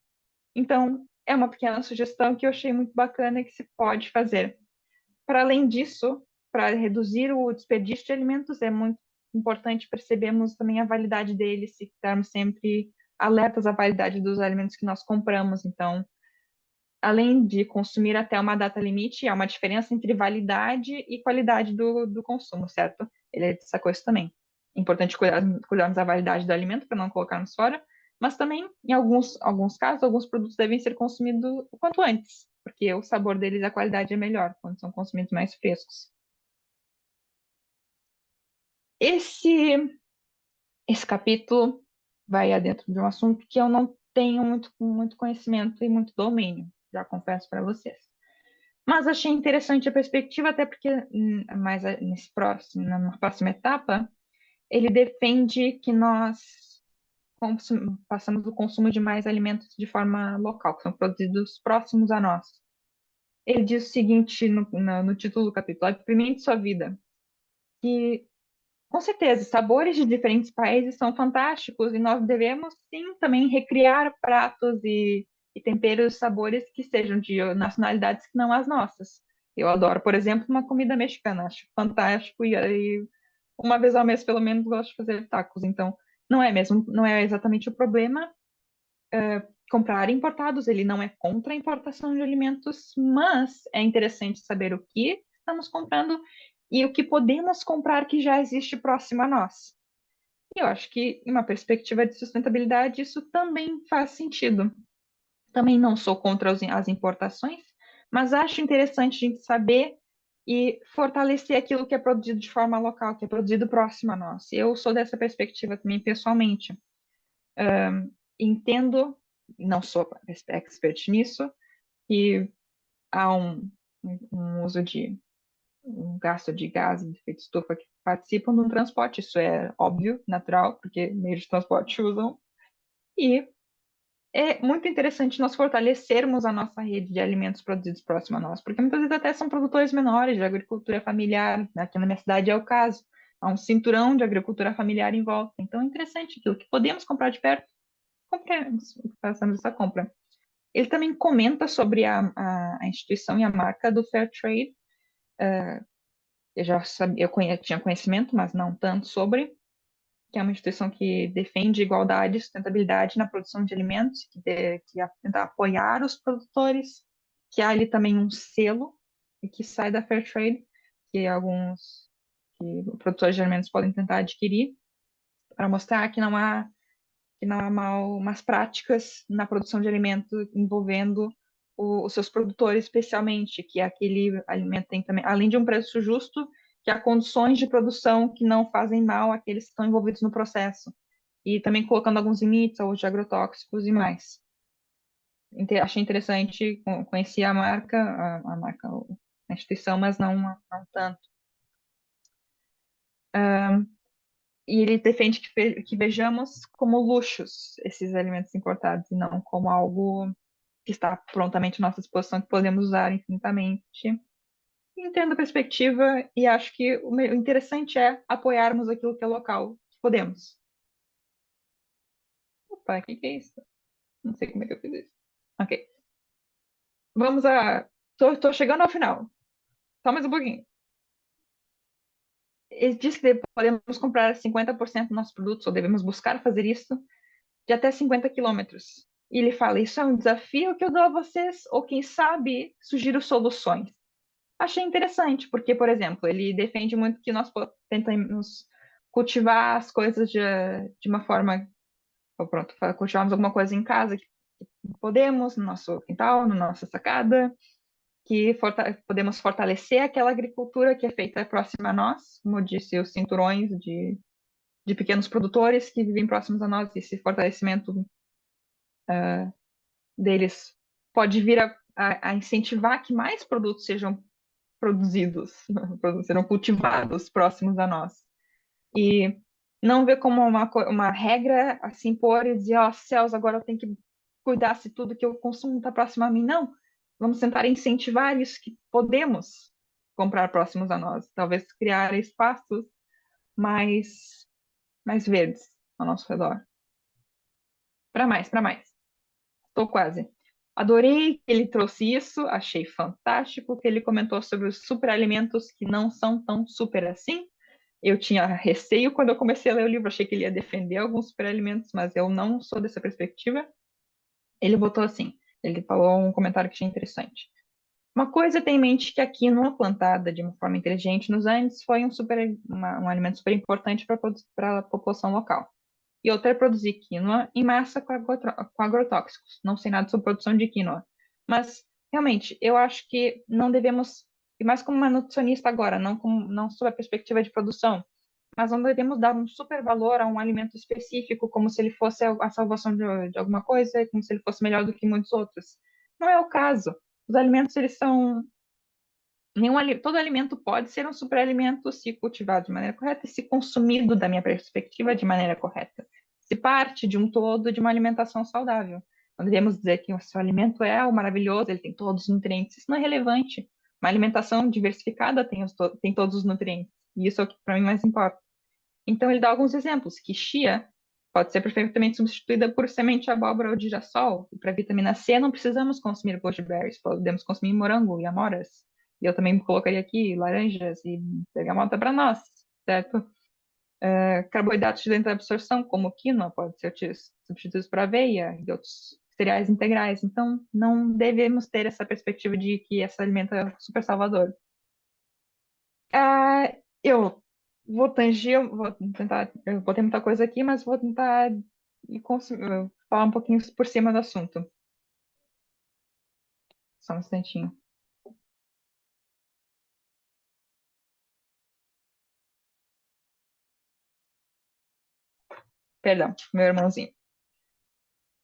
Então, é uma pequena sugestão que eu achei muito bacana e que se pode fazer. Para além disso, para reduzir o desperdício de alimentos, é muito importante percebermos também a validade deles e estarmos sempre alertas à validade dos alimentos que nós compramos. Então, além de consumir até uma data limite, há uma diferença entre validade e qualidade do consumo, certo? Ele sacou isso também. É importante cuidarmos da validade do alimento para não colocarmos fora, mas também, em alguns casos, alguns produtos devem ser consumidos o quanto antes, porque o sabor deles e a qualidade é melhor quando são consumidos mais frescos. Esse, esse capítulo vai adentro de um assunto que eu não tenho muito conhecimento e muito domínio, já confesso para vocês. Mas achei interessante a perspectiva, até porque na próxima etapa, ele defende que nós passamos o consumo de mais alimentos de forma local, que são produzidos próximos a nós. Ele diz o seguinte no título do capítulo: Apimente sua vida. Que, com certeza, sabores de diferentes países são fantásticos e nós devemos, sim, também recriar pratos e temperos, sabores que sejam de nacionalidades que não as nossas. Eu adoro, por exemplo, uma comida mexicana, acho fantástico e uma vez ao mês, pelo menos, gosto de fazer tacos. Então, não é exatamente o problema comprar importados, ele não é contra a importação de alimentos, mas é interessante saber o que estamos comprando e o que podemos comprar que já existe próximo a nós. E eu acho que, em uma perspectiva de sustentabilidade, isso também faz sentido. Também não sou contra as importações, mas acho interessante a gente saber e fortalecer aquilo que é produzido de forma local, que é produzido próximo a nós. Eu sou dessa perspectiva também, pessoalmente. Entendo, não sou expert nisso, que há um uso de um gasto de gases de efeito estufa que participam do transporte. Isso é óbvio, natural, porque meios de transporte usam. E é muito interessante nós fortalecermos a nossa rede de alimentos produzidos próximo a nós, porque muitas vezes até são produtores menores de agricultura familiar. Aqui na minha cidade é o caso. Há um cinturão de agricultura familiar em volta. Então é interessante aquilo que podemos comprar de perto, compramos, façamos essa compra. Ele também comenta sobre a instituição e a marca do Fair Trade. Eu já sabia, tinha conhecimento, mas não tanto sobre, que é uma instituição que defende igualdade e sustentabilidade na produção de alimentos, que tenta apoiar os produtores, que há ali também um selo que sai da Fair Trade, que produtores de alimentos podem tentar adquirir, para mostrar que não há más práticas na produção de alimentos envolvendo os seus produtores, especialmente, que aquele alimento tem também, além de um preço justo, que há condições de produção que não fazem mal àqueles que estão envolvidos no processo. E também colocando alguns limites ao uso de agrotóxicos e mais. Achei interessante, conheci a marca, a instituição, mas não tanto. E ele defende que vejamos como luxos esses alimentos importados e não como algo que está prontamente à nossa disposição, que podemos usar infinitamente. Entendo a perspectiva e acho que o interessante é apoiarmos aquilo que é local, que podemos. Opa, o que é isso? Não sei como é que eu fiz isso. Ok. Vamos a. Tô chegando ao final. Só mais um pouquinho. Ele diz que podemos comprar 50% dos nossos produtos, ou devemos buscar fazer isso, de até 50 quilômetros. E ele fala: Isso é um desafio que eu dou a vocês, ou quem sabe, sugiro soluções. Achei interessante, porque, por exemplo, ele defende muito que nós tentamos cultivar as coisas de uma forma. Ou pronto, cultivarmos alguma coisa em casa que podemos, no nosso quintal, na nossa sacada, que podemos fortalecer aquela agricultura que é feita próxima a nós, como eu disse, os cinturões de pequenos produtores que vivem próximos a nós, e esse fortalecimento deles pode vir a incentivar que mais produtos sejam produzidos, serão cultivados próximos a nós. E não ver como uma regra assim pôr e dizer, ó, céus, agora eu tenho que cuidar se tudo que eu consumo está próximo a mim. Não. Vamos tentar incentivar isso que podemos comprar próximos a nós. Talvez criar espaços mais verdes ao nosso redor. Para mais, para mais. Estou quase. Adorei que ele trouxe isso, achei fantástico que ele comentou sobre os superalimentos que não são tão super assim. Eu tinha receio quando eu comecei a ler o livro, achei que ele ia defender alguns superalimentos, mas eu não sou dessa perspectiva. Ele botou assim, ele falou um comentário que achei interessante. Uma coisa tem em mente que a quinoa plantada de uma forma inteligente nos Andes foi um alimento super importante para a população local. E outra é produzir quinoa em massa com agrotóxicos. Não sei nada sobre produção de quinoa. Mas, realmente, eu acho que não devemos, e mais como uma nutricionista agora, não sob a perspectiva de produção, mas não devemos dar um super valor a um alimento específico, como se ele fosse a salvação de alguma coisa, como se ele fosse melhor do que muitos outros. Não é o caso. Os alimentos, eles são todo alimento pode ser um superalimento se cultivado de maneira correta e se consumido, da minha perspectiva, de maneira correta. Se parte de um todo de uma alimentação saudável. Não devemos dizer que o seu alimento é o maravilhoso, ele tem todos os nutrientes. Isso não é relevante. Uma alimentação diversificada tem todos os nutrientes. E isso é o que para mim mais importa. Então, ele dá alguns exemplos, que chia pode ser perfeitamente substituída por semente de abóbora ou de girassol. E para vitamina C não precisamos consumir goji berries, podemos consumir morango e amoras. E eu também colocaria aqui laranjas e bergamota para nós, certo? Carboidratos de lenta absorção, como quinoa, pode ser substituídos por aveia e outros cereais integrais. Então, não devemos ter essa perspectiva de que esse alimento é super salvador. Eu vou tentar, eu botei muita coisa aqui, mas vou tentar falar um pouquinho por cima do assunto. Só um instantinho. Perdão, meu irmãozinho.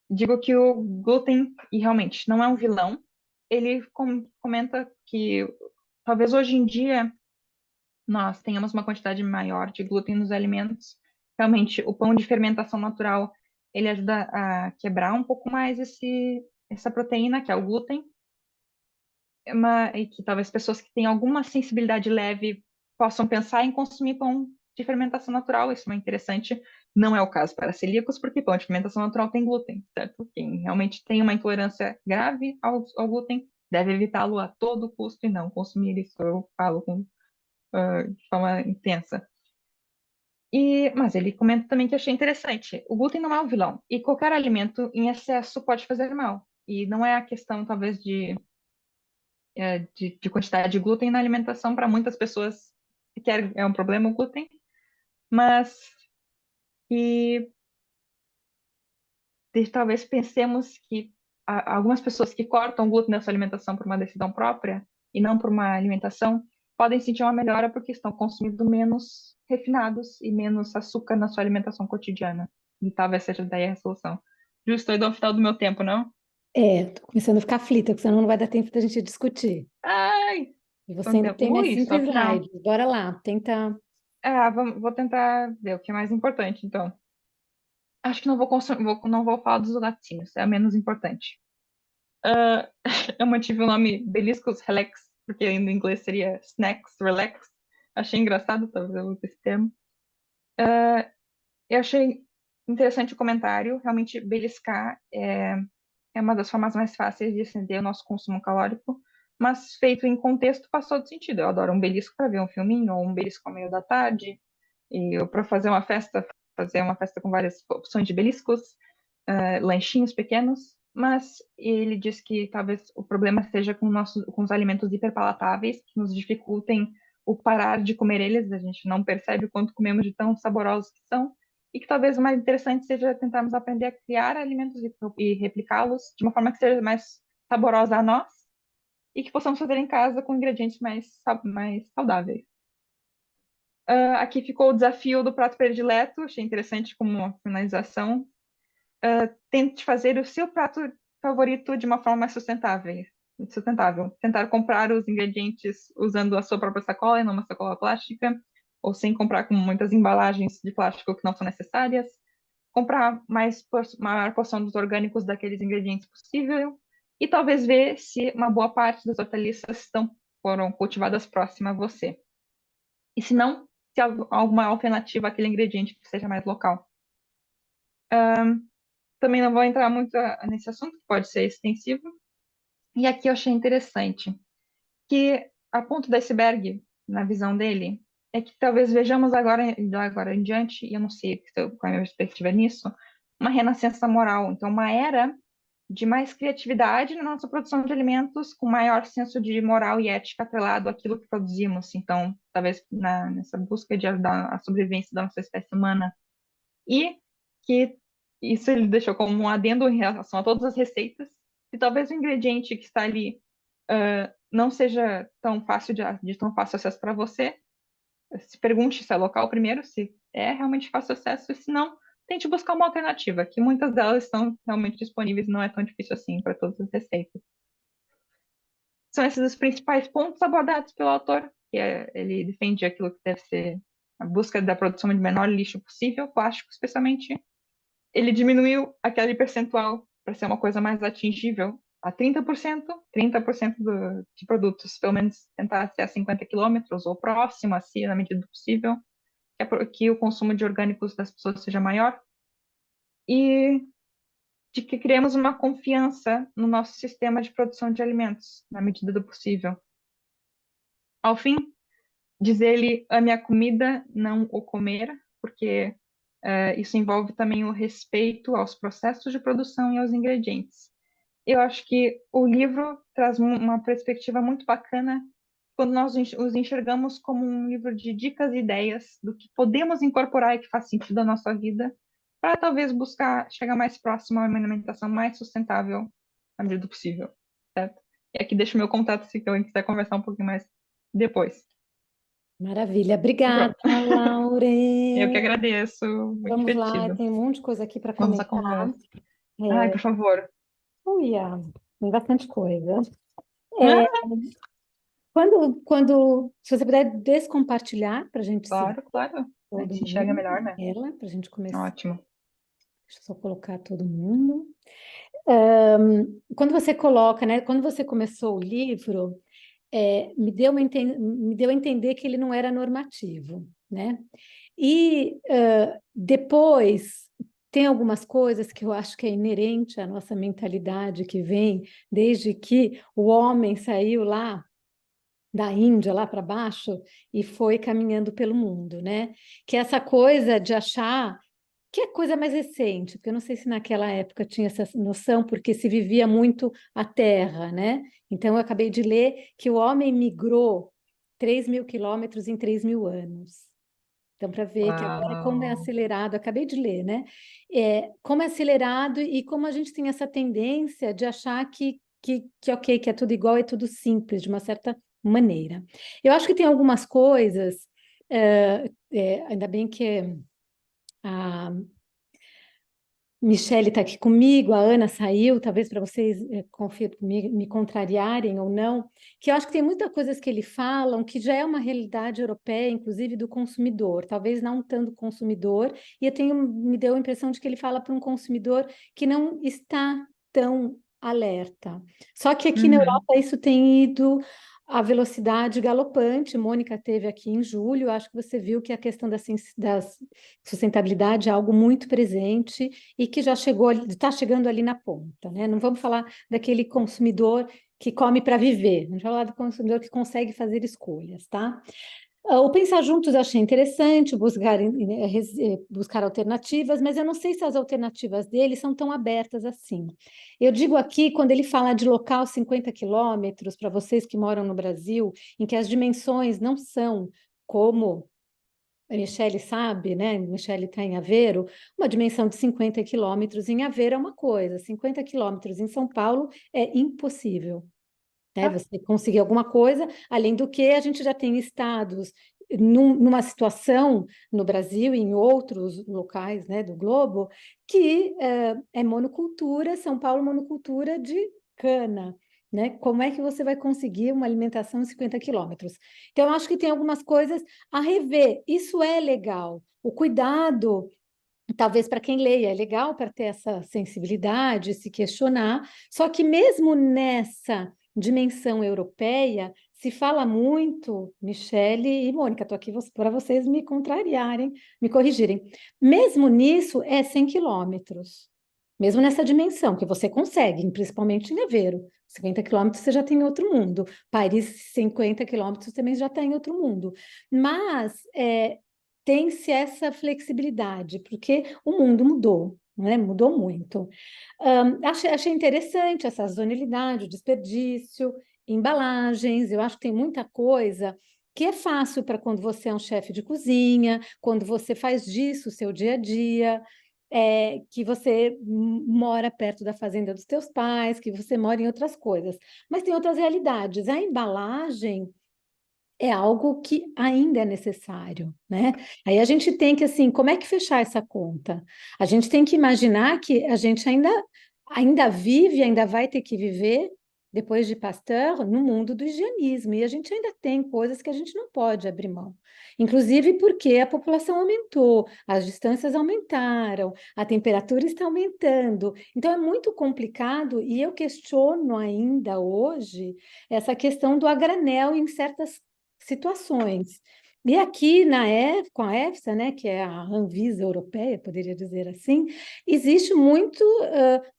Digo que o glúten, e realmente não é um vilão, ele comenta que talvez hoje em dia nós tenhamos uma quantidade maior de glúten nos alimentos. Realmente, o pão de fermentação natural, ele ajuda a quebrar um pouco mais essa proteína, que é o glúten, e que talvez pessoas que têm alguma sensibilidade leve possam pensar em consumir pão de fermentação natural. Isso é interessante. Não é o caso para celíacos, porque pão de fermentação natural tem glúten, certo? Quem realmente tem uma intolerância grave ao glúten deve evitá-lo a todo custo e não consumir isso. Eu falo de forma intensa. Mas ele comenta também que achei interessante. O glúten não é um vilão. E qualquer alimento em excesso pode fazer mal. E não é a questão, talvez, de quantidade de glúten na alimentação. Para muitas pessoas sequer é um problema o glúten. Mas que talvez pensemos que algumas pessoas que cortam o glúten da sua alimentação por uma decisão própria e não por uma alimentação podem sentir uma melhora porque estão consumindo menos refinados e menos açúcar na sua alimentação cotidiana. E talvez seja daí a solução. Justo, estou ao final do meu tempo, não? Tô começando a ficar aflita, porque senão não vai dar tempo da gente discutir. Ai, E você quanto ainda tempo? tem mais Ui, só cinco ao final. slides. Bora lá, tenta Vou tentar ver o que é mais importante, então. Acho que não vou falar dos laticínios, é o menos importante. Ah, eu mantive o nome Beliscos Relax, porque em inglês seria Snacks Relax. Achei engraçado, talvez eu use esse termo. Eu achei interessante o comentário. Realmente, beliscar é uma das formas mais fáceis de acender o nosso consumo calórico, mas feito em contexto faz todo sentido. Eu adoro um belisco para ver um filminho, ou um belisco ao meio da tarde, e para fazer uma festa com várias opções de beliscos, lanchinhos pequenos. Mas ele diz que talvez o problema seja com os alimentos hiperpalatáveis, que nos dificultem o parar de comer eles, a gente não percebe o quanto comemos de tão saborosos que são, e que talvez o mais interessante seja tentarmos aprender a criar alimentos e replicá-los de uma forma que seja mais saborosa a nós e que possamos fazer em casa com ingredientes mais saudáveis. Aqui ficou o desafio do prato predileto, achei interessante como uma finalização. Tente fazer o seu prato favorito de uma forma mais sustentável. Tentar comprar os ingredientes usando a sua própria sacola e não uma sacola plástica, ou sem comprar com muitas embalagens de plástico que não são necessárias. Comprar maior porção dos orgânicos daqueles ingredientes possível e talvez ver se uma boa parte das hortaliças foram cultivadas próxima a você. E se não, se há alguma alternativa àquele ingrediente que seja mais local. Também não vou entrar muito nesse assunto, que pode ser extensivo. E aqui eu achei interessante que a ponto do iceberg, na visão dele, é que talvez vejamos agora em diante, e eu não sei qual é a minha perspectiva nisso, uma renascença moral. Então, uma era de mais criatividade na nossa produção de alimentos, com maior senso de moral e ética atrelado àquilo que produzimos. Então, talvez nessa busca de ajudar a sobrevivência da nossa espécie humana. E que isso ele deixou como um adendo em relação a todas as receitas, e talvez o ingrediente que está ali não seja tão fácil de tão fácil acesso para você. Se pergunte se é local primeiro, se é realmente fácil acesso, e se não, tente buscar uma alternativa, que muitas delas estão realmente disponíveis e não é tão difícil assim para todas as receitas. São esses os principais pontos abordados pelo autor, ele defende aquilo que deve ser a busca da produção de menor lixo possível, plástico especialmente. Ele diminuiu aquele percentual para ser uma coisa mais atingível a 30%, 30% de produtos, pelo menos tentar ser a 50 quilômetros ou próximo, assim, na medida do possível, que o consumo de orgânicos das pessoas seja maior, e de que criemos uma confiança no nosso sistema de produção de alimentos, na medida do possível. Ao fim, diz ele, ame a comida, não o comer, porque isso envolve também o respeito aos processos de produção e aos ingredientes. Eu acho que o livro traz uma perspectiva muito bacana quando nós os enxergamos como um livro de dicas e ideias do que podemos incorporar e que faz sentido na nossa vida, para talvez buscar chegar mais próximo a uma alimentação mais sustentável na medida do possível, certo? E aqui deixo meu contato se alguém quiser conversar um pouquinho mais depois. Maravilha. Obrigada, Pronto. Eu que Lauren. agradeço, muito Vamos lá, divertido. tem um monte de coisa aqui para Vamos à comentar. conversa. Ai, por favor. Uia, tem bastante coisa. É, Ah, se você puder descompartilhar para a gente se ver, claro, claro. A todo gente se enxerga mundo, melhor, né? ela, para a gente começar. Ótimo. Deixa eu só colocar todo mundo. Quando você coloca, né? Quando você começou o livro, me deu a entender que ele não era normativo, né? E depois tem algumas coisas que eu acho que é inerente à nossa mentalidade que vem desde que o homem saiu lá da Índia lá para baixo e foi caminhando pelo mundo, né? Que é essa coisa de achar que é coisa mais recente, porque eu não sei se naquela época tinha essa noção, porque se vivia muito a terra, né? Então eu acabei de ler que o homem migrou 3.000 quilômetros em 3.000 anos. Então, para ver que agora como é Uau. acelerado, acabei de ler, né? Como é acelerado e como a gente tem essa tendência de achar que ok, que é tudo igual, é tudo simples, de uma certa maneira. Eu acho que tem algumas coisas, ainda bem que a, Michele está aqui comigo, a Ana saiu, talvez para vocês me contrariarem ou não, que eu acho que tem muitas coisas que ele falam que já é uma realidade europeia, inclusive do consumidor, talvez não tanto consumidor, e me deu a impressão de que ele fala para um consumidor que não está tão alerta. Só que aqui na Uhum. Europa isso tem ido a velocidade galopante. Mônica teve aqui em julho, acho que você viu que a questão da sustentabilidade é algo muito presente e que já chegou, está chegando ali na ponta, né? Não vamos falar daquele consumidor que come para viver, vamos falar do consumidor que consegue fazer escolhas, tá? O Pensar Juntos eu achei interessante, buscar alternativas, mas eu não sei se as alternativas dele são tão abertas assim. Eu digo aqui, quando ele fala de local 50 quilômetros, para vocês que moram no Brasil, em que as dimensões não são como a Michele sabe, né? Michele está em Aveiro, uma dimensão de 50 quilômetros em Aveiro é uma coisa, 50 quilômetros em São Paulo é impossível, né? Ah, Você conseguir alguma coisa, além do que a gente já tem estados numa situação no Brasil e em outros locais, né, do globo, que é monocultura, São Paulo monocultura de cana, né? Como é que você vai conseguir uma alimentação em 50 quilômetros? Então, eu acho que tem algumas coisas a rever. Isso é legal. O cuidado talvez para quem leia é legal para ter essa sensibilidade, se questionar, só que mesmo nessa dimensão europeia, se fala muito, Michele e Mônica, estou aqui para vocês me contrariarem, me corrigirem. Mesmo nisso, é 100 quilômetros. Mesmo nessa dimensão, que você consegue, principalmente em Aveiro. 50 quilômetros você já tem outro mundo. Paris, 50 quilômetros também já está em outro mundo. Mas tem-se essa flexibilidade, porque o mundo mudou, né? Mudou muito. Achei interessante essa sazonalidade, o desperdício, embalagens, eu acho que tem muita coisa que é fácil para quando você é um chefe de cozinha, quando você faz disso o seu dia a dia, que você mora perto da fazenda dos teus pais, que você mora em outras coisas. Mas tem outras realidades. A embalagem é algo que ainda é necessário, né? Aí a gente tem que, assim, como é que fechar essa conta? A gente tem que imaginar que a gente ainda vive, ainda vai ter que viver, depois de Pasteur, no mundo do higienismo, e a gente ainda tem coisas que a gente não pode abrir mão. Inclusive porque a população aumentou, as distâncias aumentaram, a temperatura está aumentando. Então é muito complicado, e eu questiono ainda hoje essa questão do a granel em certas situações. E aqui com a EFSA, né, que é a Anvisa europeia, poderia dizer assim, existe muito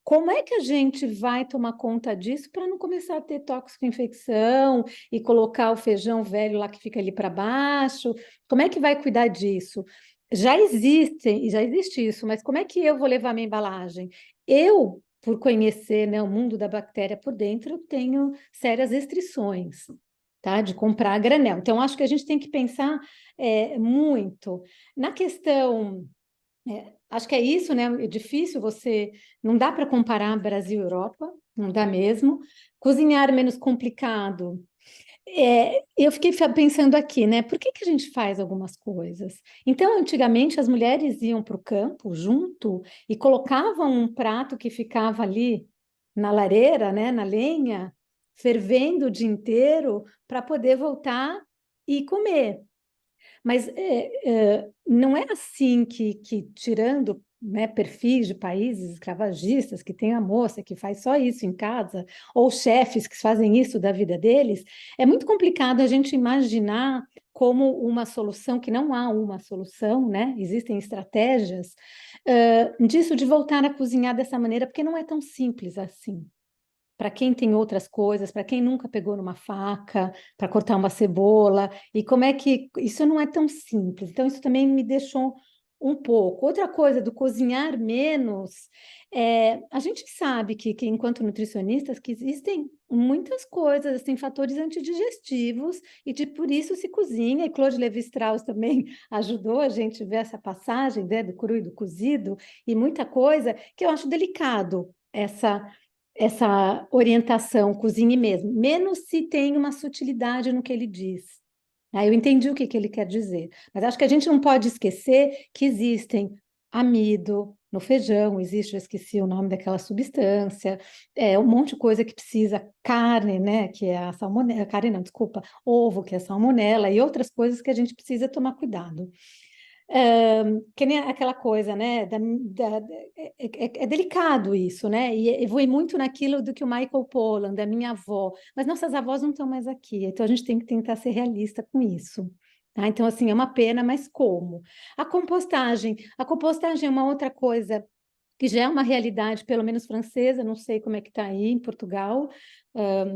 como é que a gente vai tomar conta disso para não começar a ter tóxico-infecção e colocar o feijão velho lá que fica ali para baixo? Como é que vai cuidar disso? Já existe isso, mas como é que eu vou levar minha embalagem? Eu, por conhecer, né, o mundo da bactéria por dentro, tenho sérias restrições, tá? De comprar a granel. Então, acho que a gente tem que pensar muito na questão. Acho que é isso, né? É difícil você. Não dá para comparar Brasil e Europa, não dá mesmo. Cozinhar é menos complicado. Eu fiquei pensando aqui, né? Por que que a gente faz algumas coisas? Então, antigamente, as mulheres iam para o campo junto e colocavam um prato que ficava ali na lareira, né? Na lenha, fervendo o dia inteiro para poder voltar e comer. Mas não é assim que tirando, né, perfis de países escravagistas, que tem a moça que faz só isso em casa, ou chefes que fazem isso da vida deles, é muito complicado a gente imaginar como uma solução, que não há uma solução, né? Existem estratégias disso de voltar a cozinhar dessa maneira, porque não é tão simples assim para quem tem outras coisas, para quem nunca pegou numa faca para cortar uma cebola, e como é que isso não é tão simples. Então, isso também me deixou um pouco. Outra coisa do cozinhar menos, a gente sabe que enquanto nutricionistas, que existem muitas coisas, tem fatores antidigestivos, e por isso se cozinha, e Claude Lévi-Strauss também ajudou a gente ver essa passagem, né, do cru e do cozido, e muita coisa que eu acho delicado, essa orientação, cozinhe mesmo, menos se tem uma sutilidade no que ele diz. Eu entendi o que ele quer dizer, mas acho que a gente não pode esquecer que existem amido, no feijão existe, eu esqueci o nome daquela substância, um monte de coisa que precisa, carne, né, que é a salmonela, carne não, desculpa, ovo, que é a salmonela, e outras coisas que a gente precisa tomar cuidado. Que nem aquela coisa, né? É delicado isso, né? E eu vou ir muito naquilo do que o Michael Pollan, da minha avó, mas nossas avós não estão mais aqui, então a gente tem que tentar ser realista com isso. Tá? Então, assim, é uma pena, mas como? A compostagem é uma outra coisa que já é uma realidade, pelo menos francesa, não sei como é que está aí em Portugal,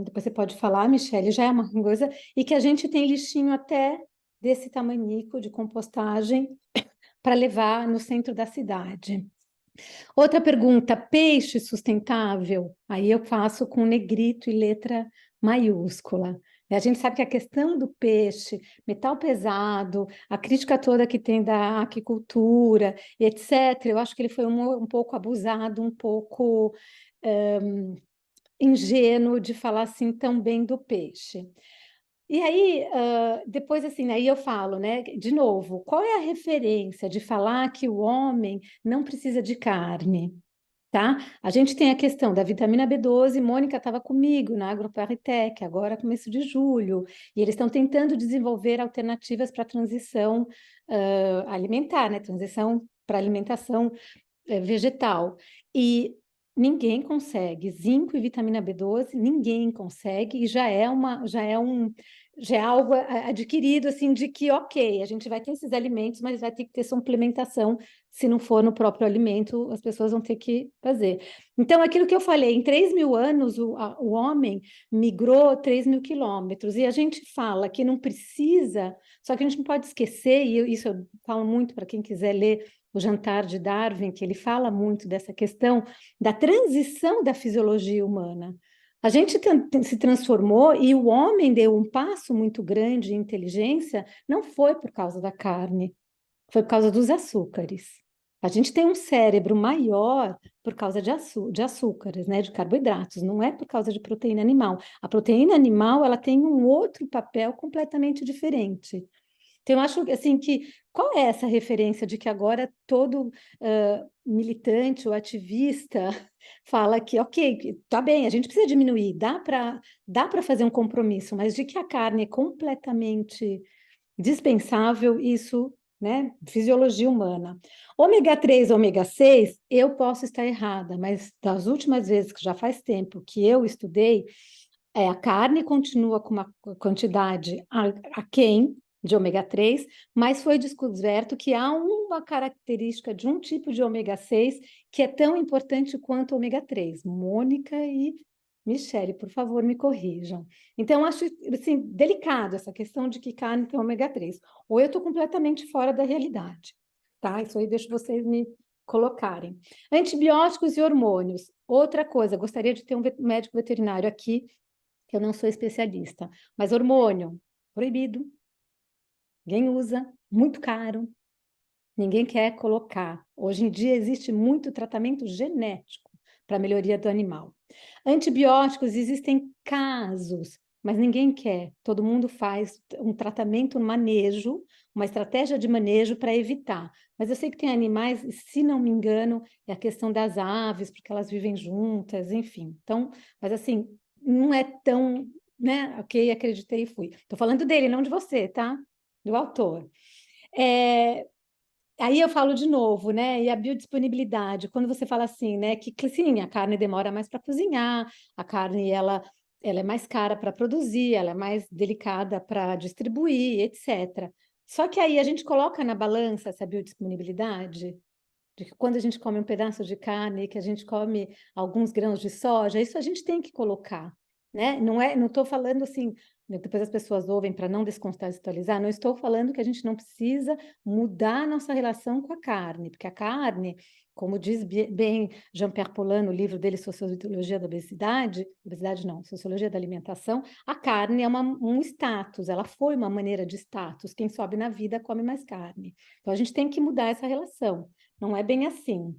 depois você pode falar, Michele, já é uma coisa, e que a gente tem lixinho até desse tamanico de compostagem para levar no centro da cidade. Outra pergunta, peixe sustentável? Aí eu faço com negrito e letra maiúscula. A gente sabe que a questão do peixe, metal pesado, a crítica toda que tem da aquicultura, etc., eu acho que ele foi um pouco abusado, um pouco ingênuo de falar assim tão bem do peixe. E aí, depois assim, aí eu falo, né, de novo, qual é a referência de falar que o homem não precisa de carne, tá? A gente tem a questão da vitamina B12, Mônica estava comigo na AgroParisTech, agora começo de julho, e eles estão tentando desenvolver alternativas para a transição alimentar, né, transição para alimentação vegetal. E ninguém consegue. Zinco e vitamina B12, ninguém consegue, e já é algo adquirido assim de que, ok, a gente vai ter esses alimentos, mas vai ter que ter suplementação. Se não for no próprio alimento, as pessoas vão ter que fazer. Então, aquilo que eu falei, em 3.000 anos, o homem migrou 3.000 quilômetros, e a gente fala que não precisa, só que a gente não pode esquecer, e isso eu falo muito para quem quiser ler o Jantar de Darwin, que ele fala muito dessa questão da transição da fisiologia humana. A gente se transformou e o homem deu um passo muito grande em inteligência, não foi por causa da carne, foi por causa dos açúcares. A gente tem um cérebro maior por causa de açúcares, né, de carboidratos, não é por causa de proteína animal. A proteína animal, ela tem um outro papel completamente diferente. Então, eu acho assim que qual é essa referência de que agora todo militante ou ativista fala que, ok, tá bem, a gente precisa diminuir, dá para fazer um compromisso, mas de que a carne é completamente dispensável, isso, né? Fisiologia humana. Ômega 3, ômega 6, eu posso estar errada, mas das últimas vezes, que já faz tempo que eu estudei, a carne continua com uma quantidade aquém de ômega 3, mas foi descoberto que há uma característica de um tipo de ômega 6 que é tão importante quanto o ômega 3. Mônica e Michele, por favor, me corrijam. Então, acho assim, delicado essa questão de que carne tem ômega 3. Ou eu estou completamente fora da realidade, tá? Isso aí deixo vocês me colocarem. Antibióticos e hormônios. Outra coisa, gostaria de ter um médico veterinário aqui, que eu não sou especialista, mas hormônio, proibido. Ninguém usa, muito caro, ninguém quer colocar. Hoje em dia existe muito tratamento genético para a melhoria do animal. Antibióticos, existem casos, mas ninguém quer. Todo mundo faz um tratamento, um manejo, uma estratégia de manejo para evitar. Mas eu sei que tem animais, se não me engano, é a questão das aves, porque elas vivem juntas, enfim. Então, mas assim, não é tão, né? Ok, acreditei e fui. Estou falando dele, não de você, tá? Do autor. Aí eu falo de novo, né? E a biodisponibilidade, quando você fala assim, né? Que sim, a carne demora mais para cozinhar, a carne ela é mais cara para produzir, ela é mais delicada para distribuir, etc. Só que aí a gente coloca na balança essa biodisponibilidade, de que quando a gente come um pedaço de carne, que a gente come alguns grãos de soja, isso a gente tem que colocar, né? Não estou falando assim, depois as pessoas ouvem para não descontextualizar, não estou falando que a gente não precisa mudar a nossa relação com a carne, porque a carne, como diz bem Jean-Pierre Paulin no livro dele, Sociologia da obesidade não, Sociologia da alimentação, a carne é um status, ela foi uma maneira de status, quem sobe na vida come mais carne. Então a gente tem que mudar essa relação. Não é bem assim.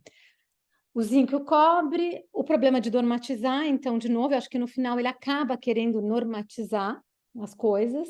O zinco e o cobre, o problema de normatizar, então, de novo, eu acho que no final ele acaba querendo normatizar as coisas.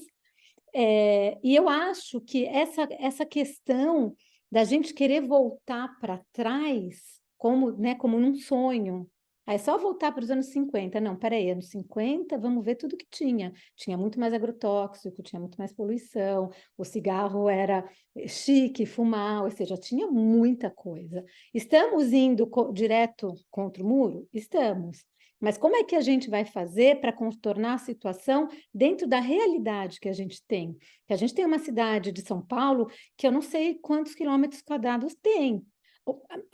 E eu acho que essa questão da gente querer voltar para trás como, né, como num sonho. Aí é só voltar para os anos 50. Não, peraí, anos 50, vamos ver tudo que tinha. Tinha muito mais agrotóxico, tinha muito mais poluição, o cigarro era chique, fumar, ou seja, tinha muita coisa. Estamos indo direto contra o muro? Estamos. Mas como é que a gente vai fazer para contornar a situação dentro da realidade que a gente tem? Que a gente tem uma cidade de São Paulo que eu não sei quantos quilômetros quadrados tem.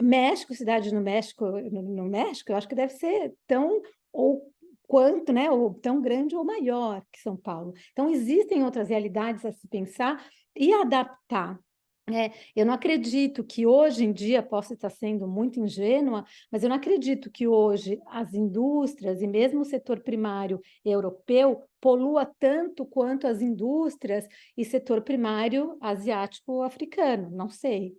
México, cidade no México, eu acho que deve ser tão ou quanto, né, ou tão grande ou maior que São Paulo. Então, existem outras realidades a se pensar e adaptar. Eu não acredito que hoje em dia, posso estar sendo muito ingênua, mas eu não acredito que hoje as indústrias e mesmo o setor primário europeu polua tanto quanto as indústrias e setor primário asiático-africano, não sei.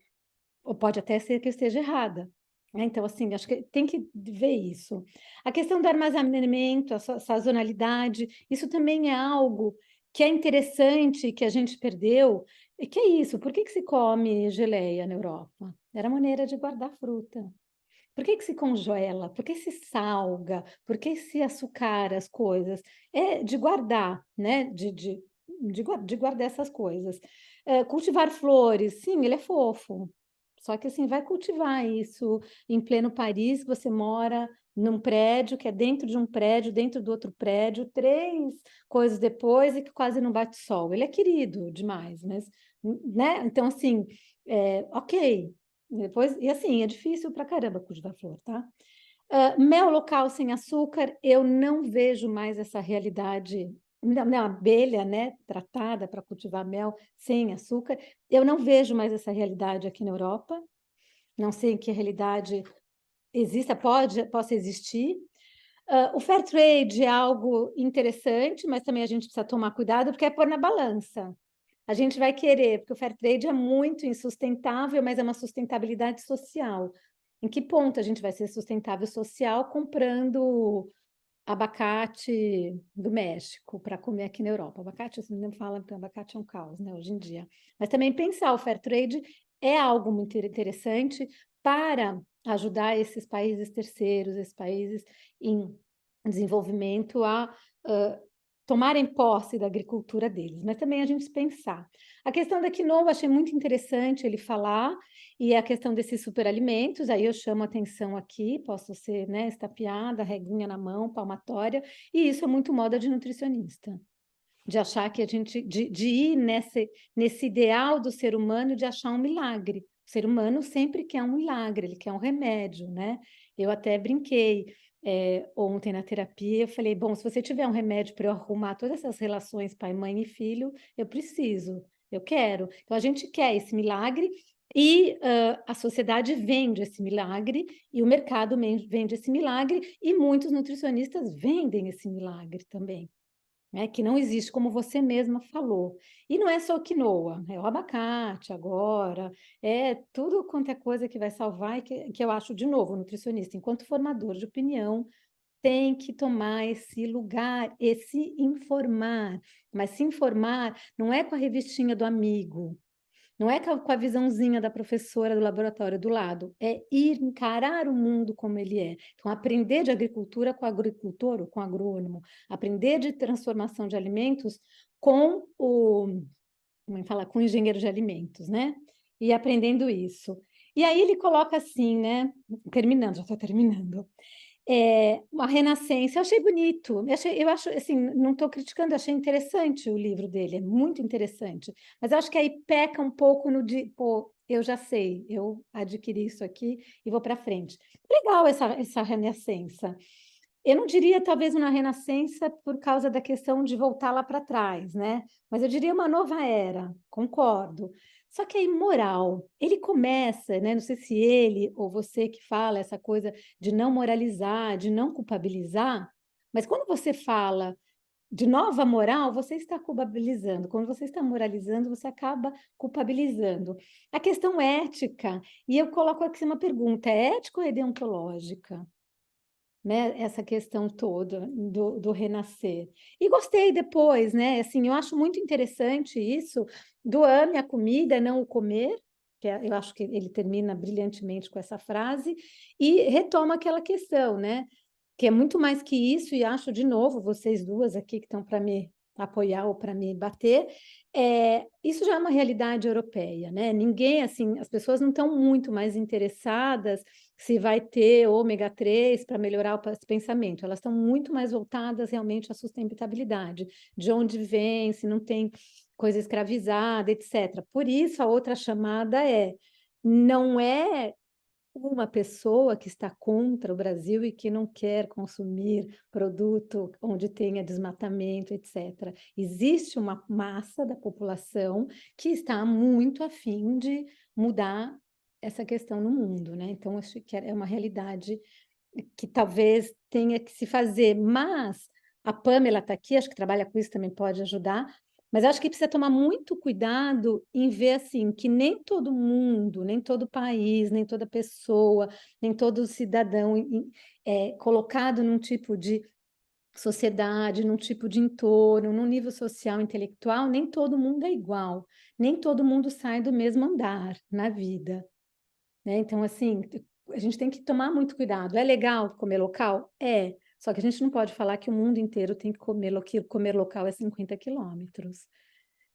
Ou pode até ser que eu esteja errada. Né? Então, assim, acho que tem que ver isso. A questão do armazenamento, a sazonalidade, isso também é algo que é interessante, que a gente perdeu. E que é isso? Por que que se come geleia na Europa? Era maneira de guardar fruta. Por que que se congela? Por que se salga? Por que se açucara as coisas? É de guardar, né? De guardar essas coisas. Cultivar flores, sim, ele é fofo. Só que assim, vai cultivar isso em pleno Paris, que você mora num prédio, que é dentro de um prédio, dentro do outro prédio, 3 coisas depois e que quase não bate sol. Ele é querido demais, mas, né? Então, assim, ok. Depois, e assim, é difícil pra caramba cultivar flor, tá? Mel local sem açúcar, eu não vejo mais essa realidade. Não, abelha, né, tratada para cultivar mel sem açúcar, eu não vejo mais essa realidade aqui na Europa. Não sei em que realidade exista, possa existir. O fair trade é algo interessante, mas também a gente precisa tomar cuidado porque é pôr na balança. A gente vai querer, porque o fair trade é muito insustentável, mas é uma sustentabilidade social. Em que ponto a gente vai ser sustentável social comprando abacate do México para comer aqui na Europa? Abacate, você não fala que abacate é um caos, né, hoje em dia. Mas também pensar o fair trade é algo muito interessante para ajudar esses países terceiros, esses países em desenvolvimento a tomarem posse da agricultura deles, mas também a gente pensar. A questão da quinoa, achei muito interessante ele falar, e a questão desses superalimentos, aí eu chamo a atenção aqui, posso ser, né, estapeada, reguinha na mão, palmatória, e isso é muito moda de nutricionista, de achar que a gente, de ir nesse ideal do ser humano de achar um milagre. O ser humano sempre quer um milagre, ele quer um remédio, né? Eu até brinquei ontem na terapia, eu falei, bom, se você tiver um remédio para eu arrumar todas essas relações pai, mãe e filho, eu preciso, eu quero. Então, a gente quer esse milagre e a sociedade vende esse milagre e o mercado vende esse milagre e muitos nutricionistas vendem esse milagre também. Né, que não existe, como você mesma falou. E não é só o quinoa, é o abacate agora, é tudo quanto é coisa que vai salvar e que eu acho, de novo, o nutricionista, enquanto formador de opinião, tem que tomar esse lugar e se informar. Mas se informar não é com a revistinha do amigo, não é com a visãozinha da professora do laboratório do lado, é ir encarar o mundo como ele é. Então, aprender de agricultura com o agricultor ou com o agrônomo, aprender de transformação de alimentos com como é que fala, com o engenheiro de alimentos, né? E aprendendo isso. E aí ele coloca assim, né? Terminando, já estou terminando. Uma renascença, eu achei bonito, eu acho, assim, não estou criticando, achei interessante o livro dele, é muito interessante, mas eu acho que aí peca um pouco no de, pô, eu já sei, eu adquiri isso aqui e vou para frente. Legal essa renascença. Eu não diria talvez uma renascença por causa da questão de voltar lá para trás, né? Mas eu diria uma nova era, concordo. Só que aí, moral, ele começa, né? Não sei se ele ou você que fala essa coisa de não moralizar, de não culpabilizar, mas quando você fala de nova moral, você está culpabilizando. Quando você está moralizando, você acaba culpabilizando. A questão ética, e eu coloco aqui uma pergunta: é ética ou é deontológica? Né, essa questão toda do renascer. E gostei depois, né? Assim, eu acho muito interessante isso do ame a comida, não o comer, eu acho que ele termina brilhantemente com essa frase, e retoma aquela questão, né? Que é muito mais que isso, e acho, de novo, vocês duas aqui que estão para me apoiar ou para me bater, isso já é uma realidade europeia, né? Ninguém, assim, as pessoas não estão muito mais interessadas se vai ter ômega 3 para melhorar o pensamento, elas estão muito mais voltadas realmente à sustentabilidade, de onde vem, se não tem coisa escravizada, etc. Por isso, a outra chamada não é uma pessoa que está contra o Brasil e que não quer consumir produto onde tenha desmatamento, etc. Existe uma massa da população que está muito afim de mudar essa questão no mundo, né? Então, acho que é uma realidade que talvez tenha que se fazer, mas a Pamela está aqui, acho que trabalha com isso, também pode ajudar, mas acho que precisa tomar muito cuidado em ver assim que nem todo mundo, nem todo país, nem toda pessoa, nem todo cidadão colocado num tipo de sociedade, num tipo de entorno, num nível social, intelectual, nem todo mundo é igual, nem todo mundo sai do mesmo andar na vida, né? Então, assim, a gente tem que tomar muito cuidado. É legal comer local? É. Só que a gente não pode falar que o mundo inteiro tem que comer local é 50 quilômetros,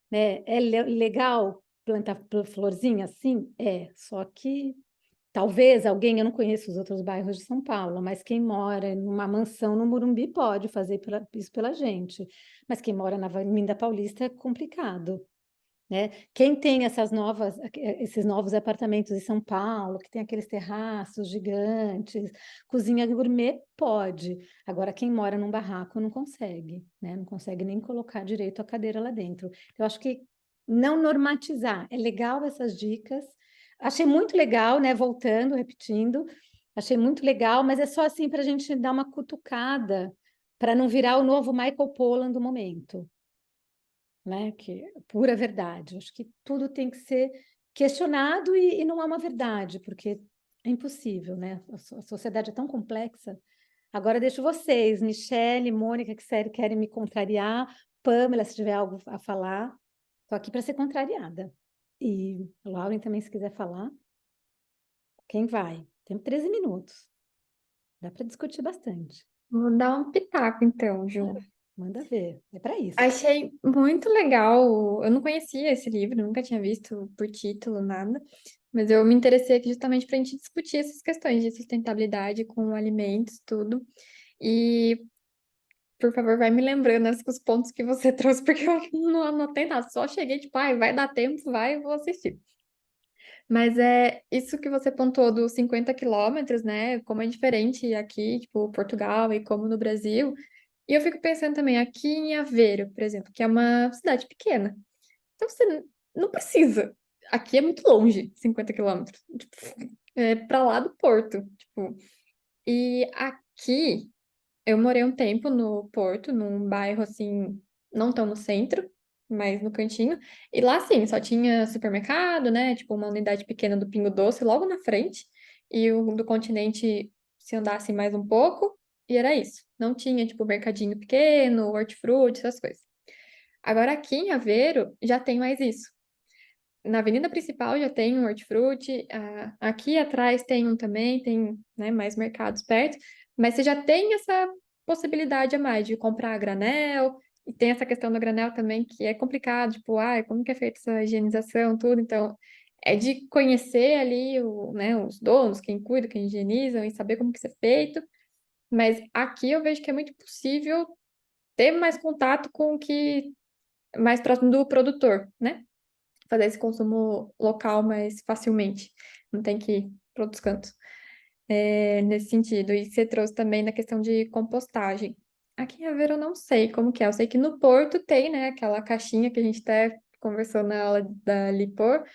né? É legal plantar florzinha? Sim, é. Só que talvez alguém, eu não conheço os outros bairros de São Paulo, mas quem mora numa mansão no Morumbi pode fazer isso pela gente. Mas quem mora na Avenida Paulista é complicado, né? Quem tem esses novos apartamentos em São Paulo, que tem aqueles terraços gigantes, cozinha gourmet, pode. Agora, quem mora num barraco não consegue, né? Não consegue nem colocar direito a cadeira lá dentro. Eu acho que não normatizar. É legal essas dicas. Achei muito legal, né? Voltando, repetindo, achei muito legal, mas é só assim para a gente dar uma cutucada para não virar o novo Michael Pollan do momento, né? Que é pura verdade. Acho que tudo tem que ser questionado e não há uma verdade, porque é impossível, né? A sociedade é tão complexa. Agora deixo vocês, Michele, Mônica, que sério querem me contrariar, Pamela, se tiver algo a falar, estou aqui para ser contrariada. E Lauren também, se quiser falar, quem vai? Temos 13 minutos. Dá para discutir bastante. Vou dar um pitaco então, Ju. Manda ver. É para isso. Achei muito legal. Eu não conhecia esse livro, nunca tinha visto por título, nada. Mas eu me interessei aqui justamente para a gente discutir essas questões de sustentabilidade com alimentos, tudo. E, por favor, vai me lembrando os pontos que você trouxe, porque eu não anotei nada. Só cheguei, tipo, ai, vai dar tempo, vai, eu vou assistir. Mas é isso que você pontuou dos 50 quilômetros, né? Como é diferente aqui, tipo, Portugal e como no Brasil. E eu fico pensando também aqui em Aveiro, por exemplo, que é uma cidade pequena. Então você não precisa. Aqui é muito longe, 50 quilômetros. Tipo, é pra lá do Porto. Tipo, e aqui eu morei um tempo no Porto, num bairro assim, não tão no centro, mas no cantinho. E lá, sim, só tinha supermercado, né? Tipo, uma unidade pequena do Pingo Doce logo na frente. E o do Continente, se andasse mais um pouco, e era isso. Não tinha, tipo, mercadinho pequeno, hortifruti, essas coisas. Agora, aqui em Aveiro, já tem mais isso. Na avenida principal já tem um hortifruti, aqui atrás tem um também, tem, né, mais mercados perto, mas você já tem essa possibilidade a mais de comprar a granel, e tem essa questão do granel também que é complicado, tipo, como que é feita essa higienização, tudo, então é de conhecer ali né, os donos, quem cuida, quem higieniza, e saber como que isso é feito, mas aqui eu vejo que é muito possível ter mais contato com o que mais próximo do produtor, né? Fazer esse consumo local mais facilmente. Não tem que ir para outros cantos. Nesse sentido. E você trouxe também na questão de compostagem. Aqui em Aveiro eu não sei como que é. Eu sei que no Porto tem, né, aquela caixinha que a gente até conversou na aula da Lipor,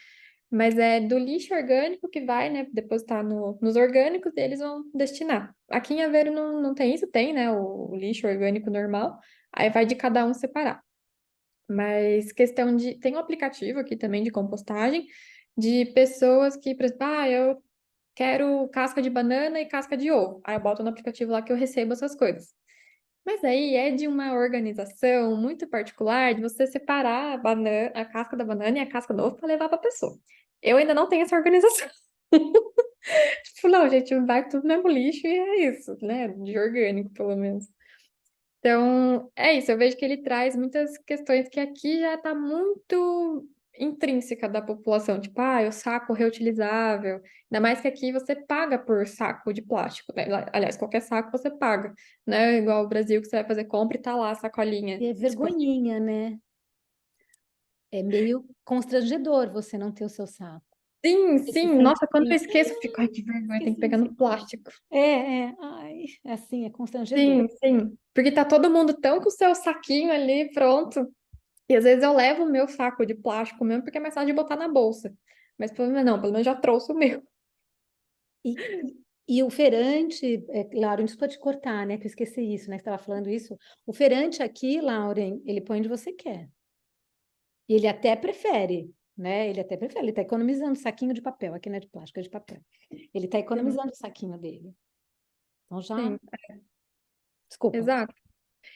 mas é do lixo orgânico que vai, né, depositar nos orgânicos e eles vão destinar. Aqui em Aveiro não tem isso, tem, né, o lixo orgânico normal, aí vai de cada um separar. Mas questão de. Tem um aplicativo aqui também de compostagem de pessoas que, por exemplo, eu quero casca de banana e casca de ovo. Aí eu boto no aplicativo lá que eu recebo essas coisas. Mas aí é de uma organização muito particular de você separar a casca da banana e a casca do ovo para levar para a pessoa. Eu ainda não tenho essa organização. Tipo, não, gente, vai tudo no mesmo lixo e é isso, né? De orgânico, pelo menos. Então, é isso. Eu vejo que ele traz muitas questões que aqui já está muito intrínseca da população. Tipo, o saco reutilizável. Ainda mais que aqui você paga por saco de plástico, né? Aliás, qualquer saco você paga, né? Igual o Brasil, que você vai fazer compra e tá lá a sacolinha E é disponível. vergonhinha, né? É meio constrangedor você não ter o seu saco. Sim, Você se sim. sente Nossa, quando eu assim, esqueço, eu fico, ai, que vergonha, tem que esqueci não pegar sei no o quê. plástico. Ai, é assim, é constrangedor. Sim, sim. Porque tá todo mundo tão com o seu saquinho ali pronto. E às vezes eu levo o meu saco de plástico mesmo, porque é mais fácil de botar na bolsa. Mas pelo menos não, pelo menos já trouxe o meu. E o feirante, Lauren, desculpa te cortar, né? Que eu esqueci isso, né? Que estava falando isso. O feirante aqui, Lauren, ele põe onde você quer. E ele até prefere, né? Ele até prefere. Ele está economizando saquinho de papel. Aqui não é de plástico, é de papel. Ele está Sim, economizando o saquinho dele. Então já. sim, Desculpa. exato.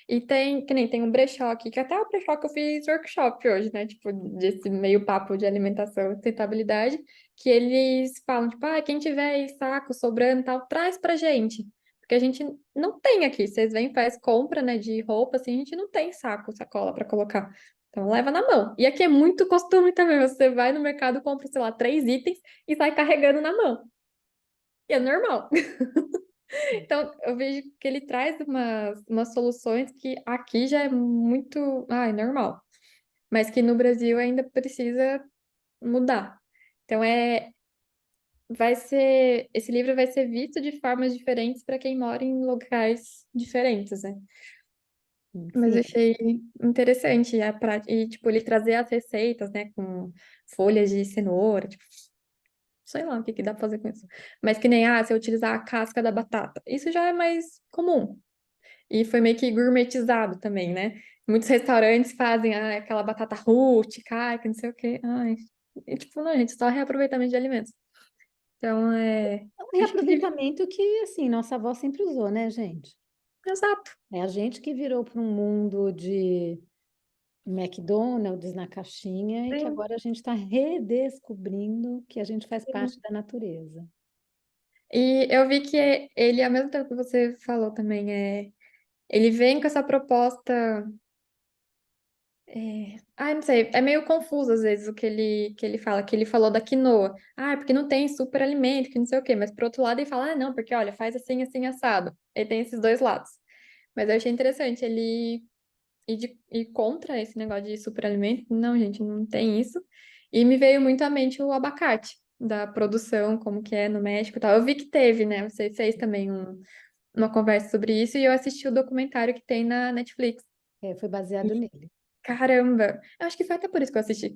E tem, que nem tem um brechó aqui, que até o brechó que eu fiz workshop hoje, né? Tipo, desse meio papo de alimentação e sustentabilidade, que eles falam, tipo, quem tiver aí saco sobrando e tal, traz pra gente. Porque a gente não tem aqui. Vocês vêm, faz compra, né, de roupa, assim, a gente não tem saco, sacola pra colocar. Então leva na mão. E aqui é muito costume também. Você vai no mercado, compra, sei lá, 3 itens e sai carregando na mão. E é normal. Então, eu vejo que ele traz umas soluções que aqui já é muito, normal, mas que no Brasil ainda precisa mudar. Então, esse livro vai ser visto de formas diferentes para quem mora em locais diferentes, né? Mas eu Sim. achei interessante e, tipo, ele trazer as receitas, né, com folhas de cenoura, tipo, sei lá o que que dá pra fazer com isso. Mas que nem, se eu utilizar a casca da batata, isso já é mais comum. E foi meio que gourmetizado também, né? Muitos restaurantes fazem aquela batata rústica, que não sei o quê. Ai, e, tipo, não, gente, só reaproveitamento de alimentos. Então, É um acho que. reaproveitamento que, assim, nossa avó sempre usou, né, gente? Exato. É a gente que virou para um mundo de McDonald's na caixinha e que Sim, agora a gente está redescobrindo que a gente faz sim. parte da natureza. E eu vi que ele, ao mesmo tempo que você falou também, ele vem com essa proposta. Não sei, é meio confuso às vezes o que ele fala, que ele falou da quinoa. Porque não tem superalimento, que não sei o quê, mas por outro lado ele fala, não, porque olha, faz assim, assim, assado. Ele tem esses dois lados. Mas eu achei interessante ele ir contra esse negócio de superalimento. Não, gente, não tem isso. E me veio muito à mente o abacate, da produção, como que é no México e tal. Eu vi que teve, né? Você fez também uma conversa sobre isso e eu assisti o documentário que tem na Netflix. Foi baseado nele. Caramba! Eu acho que foi até por isso que eu assisti.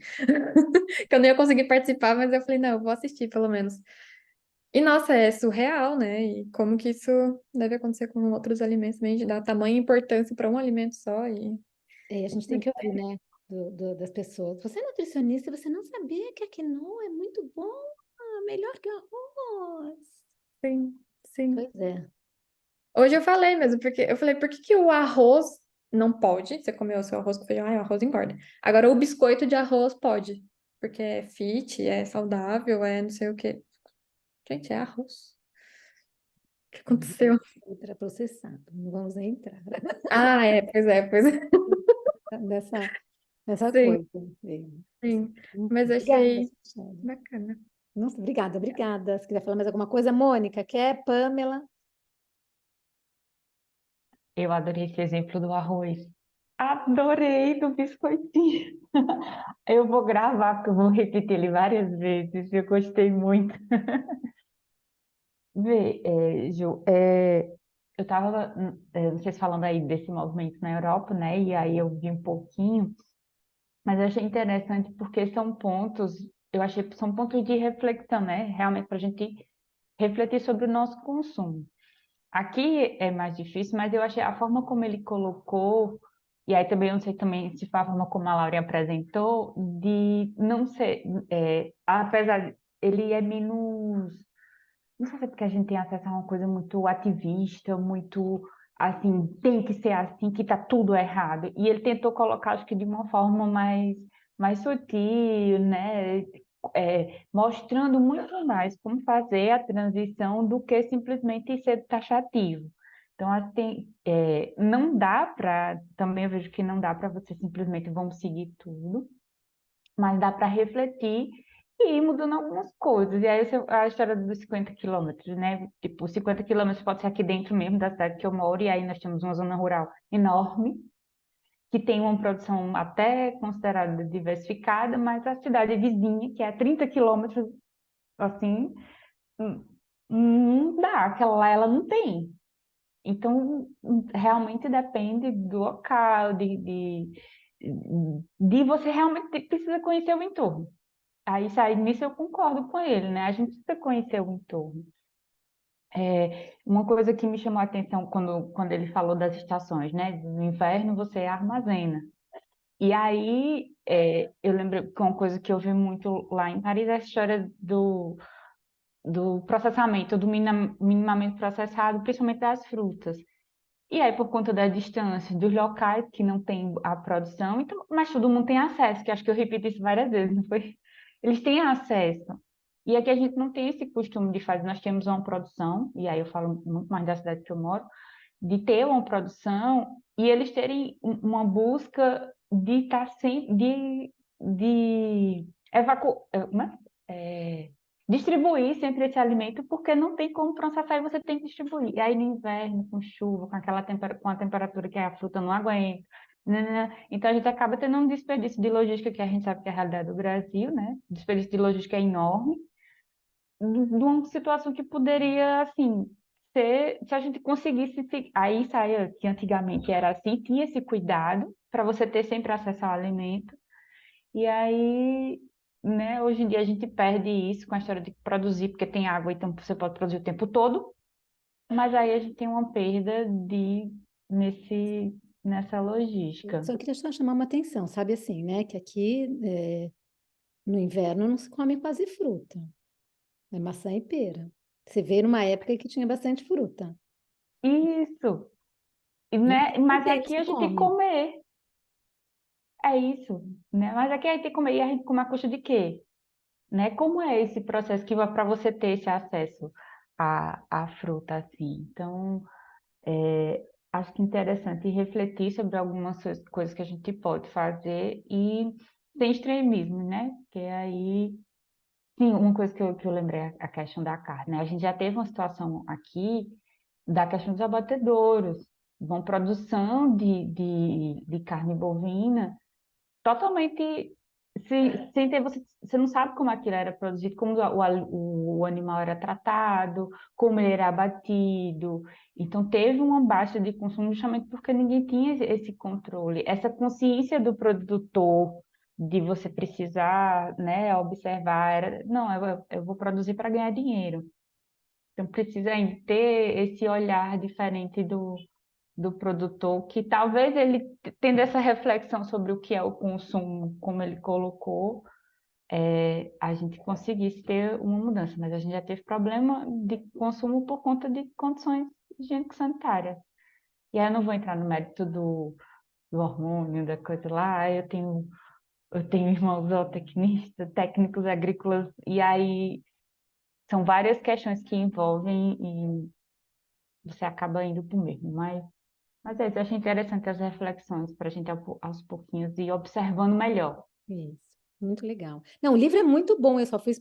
Que eu não ia conseguir participar, mas eu falei, não, eu vou assistir pelo menos. E nossa, é surreal, né? E como que isso deve acontecer com outros alimentos, também, de dar tamanha importância para um alimento só. A gente tem que ouvir, né, das pessoas. Você é nutricionista e você não sabia que a quinoa é muito bom, melhor que o arroz. Sim, sim. Pois é. Hoje eu falei mesmo, porque eu falei, por que que o arroz não pode? Você comeu o seu arroz com feijão, o arroz engorda. Agora o biscoito de arroz pode, porque é fit, é saudável, é não sei o quê. Gente, é arroz. O que aconteceu? Ultraprocessado. Não vamos nem entrar Pois é, pois é. nessa, nessa Sim, coisa. sim. Mas eu Obrigada, achei Sushari. bacana. Nossa, obrigada, obrigada. Se quiser falar mais alguma coisa, Mônica, quer? Pamela? Eu adorei esse exemplo do arroz. Adorei do biscoitinho. Eu vou gravar, porque eu vou repetir ele várias vezes. Eu gostei muito. Vê, Ju, eu estava, vocês falando aí desse movimento na Europa, né? E aí eu vi um pouquinho, mas eu achei interessante porque são pontos, eu achei que são pontos de reflexão, né? Realmente para a gente refletir sobre o nosso consumo. Aqui é mais difícil, mas eu achei a forma como ele colocou, e aí também eu não sei também se foi a forma como a Lauren apresentou, de não ser, apesar, ele é menos, não sei se é porque a gente tem acesso a uma coisa muito ativista, muito assim, tem que ser assim, que tá tudo errado. E ele tentou colocar, acho que de uma forma mais sutil, né? mostrando muito mais como fazer a transição do que simplesmente ser taxativo. Então, assim, não dá para, também eu vejo que não dá para você simplesmente vamos seguir tudo, mas dá para refletir e ir mudando algumas coisas. E aí a história dos 50 quilômetros, né? Tipo, 50 quilômetros pode ser aqui dentro mesmo da cidade que eu moro, e aí nós temos uma zona rural enorme, que tem uma produção até considerada diversificada, mas a cidade vizinha, que é a 30 quilômetros, assim, hum, não dá, aquela lá ela não tem. Então, realmente depende do local, de você realmente precisa conhecer o entorno. Aí nisso eu concordo com ele, né? A gente precisa conhecer o entorno. Uma coisa que me chamou a atenção quando ele falou das estações, né? No inverno você armazena. E aí, eu lembro que uma coisa que eu vi muito lá em Paris é a história do processamento, do minimamente processado, principalmente das frutas. E aí, por conta da distância dos locais que não tem a produção, então, mas todo mundo tem acesso, que acho que eu repito isso várias vezes, não foi? Eles têm acesso. E aqui a gente não tem esse costume de fazer, nós temos uma produção, e aí eu falo muito mais da cidade que eu moro, de ter uma produção e eles terem uma busca de estar sempre, de distribuir sempre esse alimento, porque não tem como processar e você tem que distribuir. E aí no inverno, com chuva, com a temperatura que a fruta não aguenta, né? Então a gente acaba tendo um desperdício de logística, que a gente sabe que é a realidade do Brasil, né? O desperdício de logística é enorme, de uma situação que poderia, assim, ser, se a gente conseguisse, aí saia que antigamente era assim, tinha esse cuidado para você ter sempre acesso ao alimento, e aí, né, hoje em dia a gente perde isso com a história de produzir, porque tem água, então você pode produzir o tempo todo, mas aí a gente tem uma perda nessa logística. Só queria só chamar uma atenção, sabe assim, né? Que aqui no inverno não se come quase fruta, é maçã e pera. Você veio numa época que tinha bastante fruta. Isso, No né? inverno Mas inteiro aqui se a gente tem que come. comer, é isso, né? Mas aqui a gente tem que comer, e a gente come a custa de quê? Né? Como é esse processo que para você ter esse acesso à fruta assim? Então, acho que é interessante refletir sobre algumas coisas que a gente pode fazer e sem extremismo, né? Porque aí, sim, uma coisa que eu lembrei é a questão da carne, né? A gente já teve uma situação aqui da questão dos abatedouros, uma produção de carne bovina totalmente sem ter você não sabe como aquilo era produzido, como o animal era tratado, como ele era abatido. Então teve uma baixa de consumo justamente porque ninguém tinha esse controle, essa consciência do produtor de você precisar, né, observar, não, eu vou produzir para ganhar dinheiro. Então precisa ainda ter esse olhar diferente do produtor, que talvez ele tendo essa reflexão sobre o que é o consumo, como ele colocou, a gente conseguisse ter uma mudança, mas a gente já teve problema de consumo por conta de condições higiênico-sanitárias. E aí eu não vou entrar no mérito do hormônio, da coisa lá, eu tenho irmãos zootecnistas, técnicos agrícolas, e aí são várias questões que envolvem e você acaba indo para o mesmo, mas é isso, eu achei interessante as reflexões para a gente aos pouquinhos ir observando melhor. Isso, muito legal. Não, o livro é muito bom, eu só fiz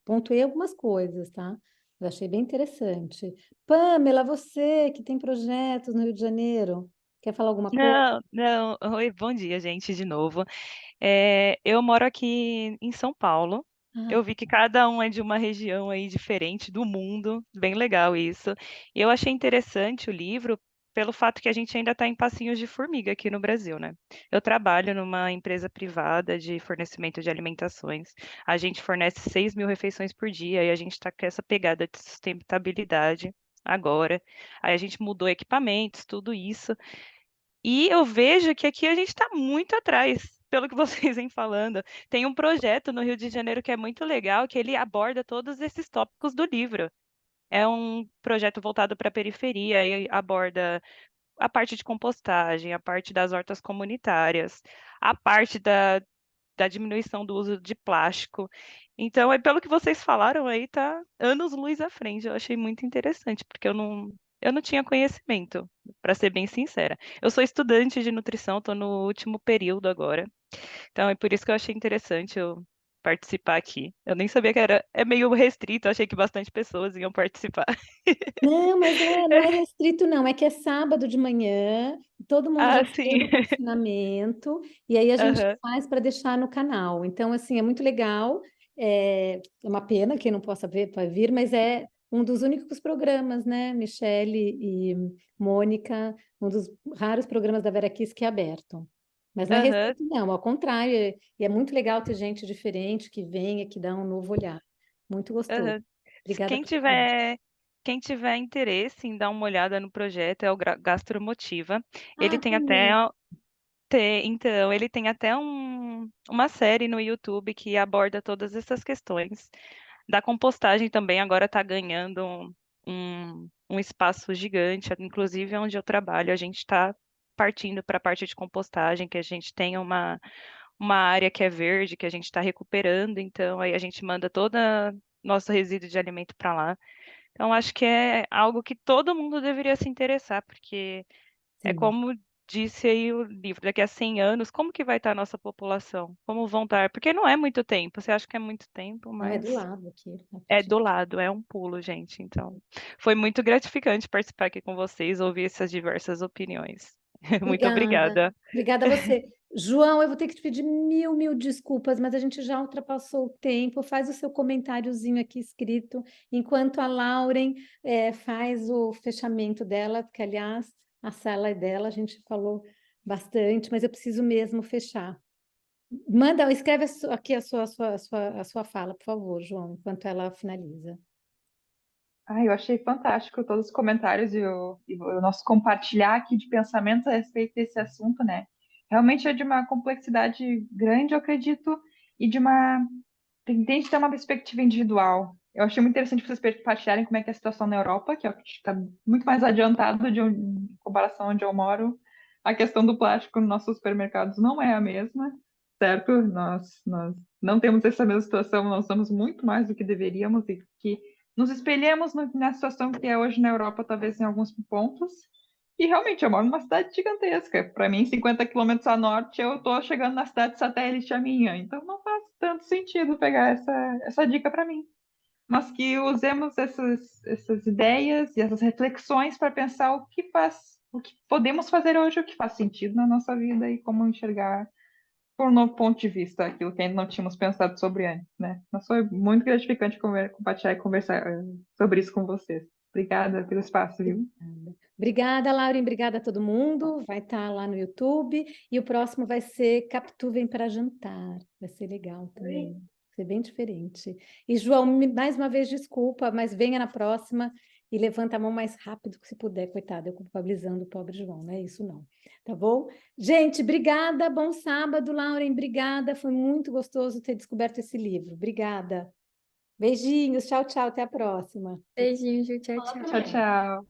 pontuei algumas coisas, tá? Eu achei bem interessante. Pamela, você que tem projetos no Rio de Janeiro, quer falar alguma coisa? Não, não. Oi, bom dia, gente, de novo. Eu moro aqui em São Paulo. Ah, Eu vi que cada um é de uma região aí diferente do mundo, bem legal isso. E eu achei interessante o livro pelo fato que a gente ainda está em passinhos de formiga aqui no Brasil, né? Eu trabalho numa empresa privada de fornecimento de alimentações. A gente fornece 6 mil refeições por dia e a gente está com essa pegada de sustentabilidade agora. Aí a gente mudou equipamentos, tudo isso. E eu vejo que aqui a gente está muito atrás, pelo que vocês vêm falando. Tem um projeto no Rio de Janeiro que é muito legal, que ele aborda todos esses tópicos do livro. É um projeto voltado para a periferia e aborda a parte de compostagem, a parte das hortas comunitárias, a parte da diminuição do uso de plástico. Então, pelo que vocês falaram aí, tá anos-luz à frente. Eu achei muito interessante, porque eu não tinha conhecimento, para ser bem sincera. Eu sou estudante de nutrição, estou no último período agora. Então, é por isso que eu achei interessante eu participar aqui. Eu nem sabia que é meio restrito, eu achei que bastante pessoas iam participar. Não, mas não é restrito, não. É que é sábado de manhã, todo mundo já Ah, sim. fez o condicionamento, e aí a gente Aham, faz para deixar no canal. Então, assim, é muito legal. É uma pena que não possa ver para vir, mas é um dos únicos programas, né, Michele e Mônica, um dos raros programas da Vera Kiss que é aberto. Mas não é aham, restrito, não, ao contrário, e é muito legal ter gente diferente que venha, que dá um novo olhar. Muito gostoso. aham. Obrigada Quem por falar. tiver, quem tiver interesse em dar uma olhada no projeto é o Gastromotiva. Ele Ah, tem até, conheço. então, ele tem até uma série no YouTube que aborda todas essas questões. Da compostagem também agora está ganhando um espaço gigante, inclusive onde eu trabalho, a gente está partindo para a parte de compostagem, que a gente tem uma área que é verde, que a gente está recuperando, então aí a gente manda toda nosso resíduo de alimento para lá. Então acho que é algo que todo mundo deveria se interessar, porque é Sim. como disse aí o livro, daqui a 100 anos, como que vai estar a nossa população? Como vão estar? Porque não é muito tempo, você acha que é muito tempo, Não, é do mas lado aqui, na é frente. do lado, é um pulo, gente. Então, foi muito gratificante participar aqui com vocês, ouvir essas diversas opiniões. Muito Obrigada. obrigada. Obrigada a você. João, eu vou ter que te pedir mil desculpas, mas a gente já ultrapassou o tempo. Faz o seu comentáriozinho aqui escrito, enquanto a Lauren faz o fechamento dela, que, aliás, a sala é dela, a gente falou bastante, mas eu preciso mesmo fechar. Manda, escreve aqui a sua fala, por favor, João, enquanto ela finaliza. Eu achei fantástico todos os comentários e o nosso compartilhar aqui de pensamentos a respeito desse assunto, né? Realmente é de uma complexidade grande, eu acredito, e tem que ter uma perspectiva individual. Eu achei muito interessante vocês compartilharem como é que é a situação na Europa, que está muito mais adiantado em comparação onde eu moro. A questão do plástico nos nossos supermercados não é a mesma, certo? Nós não temos essa mesma situação, nós usamos muito mais do que deveríamos e que nos espelhamos na situação que é hoje na Europa, talvez em alguns pontos. E realmente, eu moro numa cidade gigantesca. Para mim, 50 quilômetros a norte, eu estou chegando na cidade satélite a minha. Então, não faz tanto sentido pegar essa dica para mim. Mas que usemos essas ideias e essas reflexões para pensar o que podemos fazer hoje, o que faz sentido na nossa vida e como enxergar por um novo ponto de vista aquilo que ainda não tínhamos pensado sobre antes, né? Mas foi muito gratificante compartilhar e conversar sobre isso com vocês. Obrigada pelo espaço, viu? Obrigada, Lauren. Obrigada a todo mundo. Vai estar lá no YouTube. E o próximo vai ser Capitu Vem para Jantar. Vai ser legal também. Vai ser bem diferente. E, João, mais uma vez, desculpa, mas venha na próxima e levanta a mão mais rápido que se puder. Coitado, eu culpabilizando o pobre João. Não é isso, não. Tá bom? Gente, obrigada. Bom sábado, Lauren. Obrigada. Foi muito gostoso ter descoberto esse livro. Obrigada. Beijinhos. Tchau, tchau. Até a próxima. Beijinho, Ju, tchau, tchau. Tchau, tchau.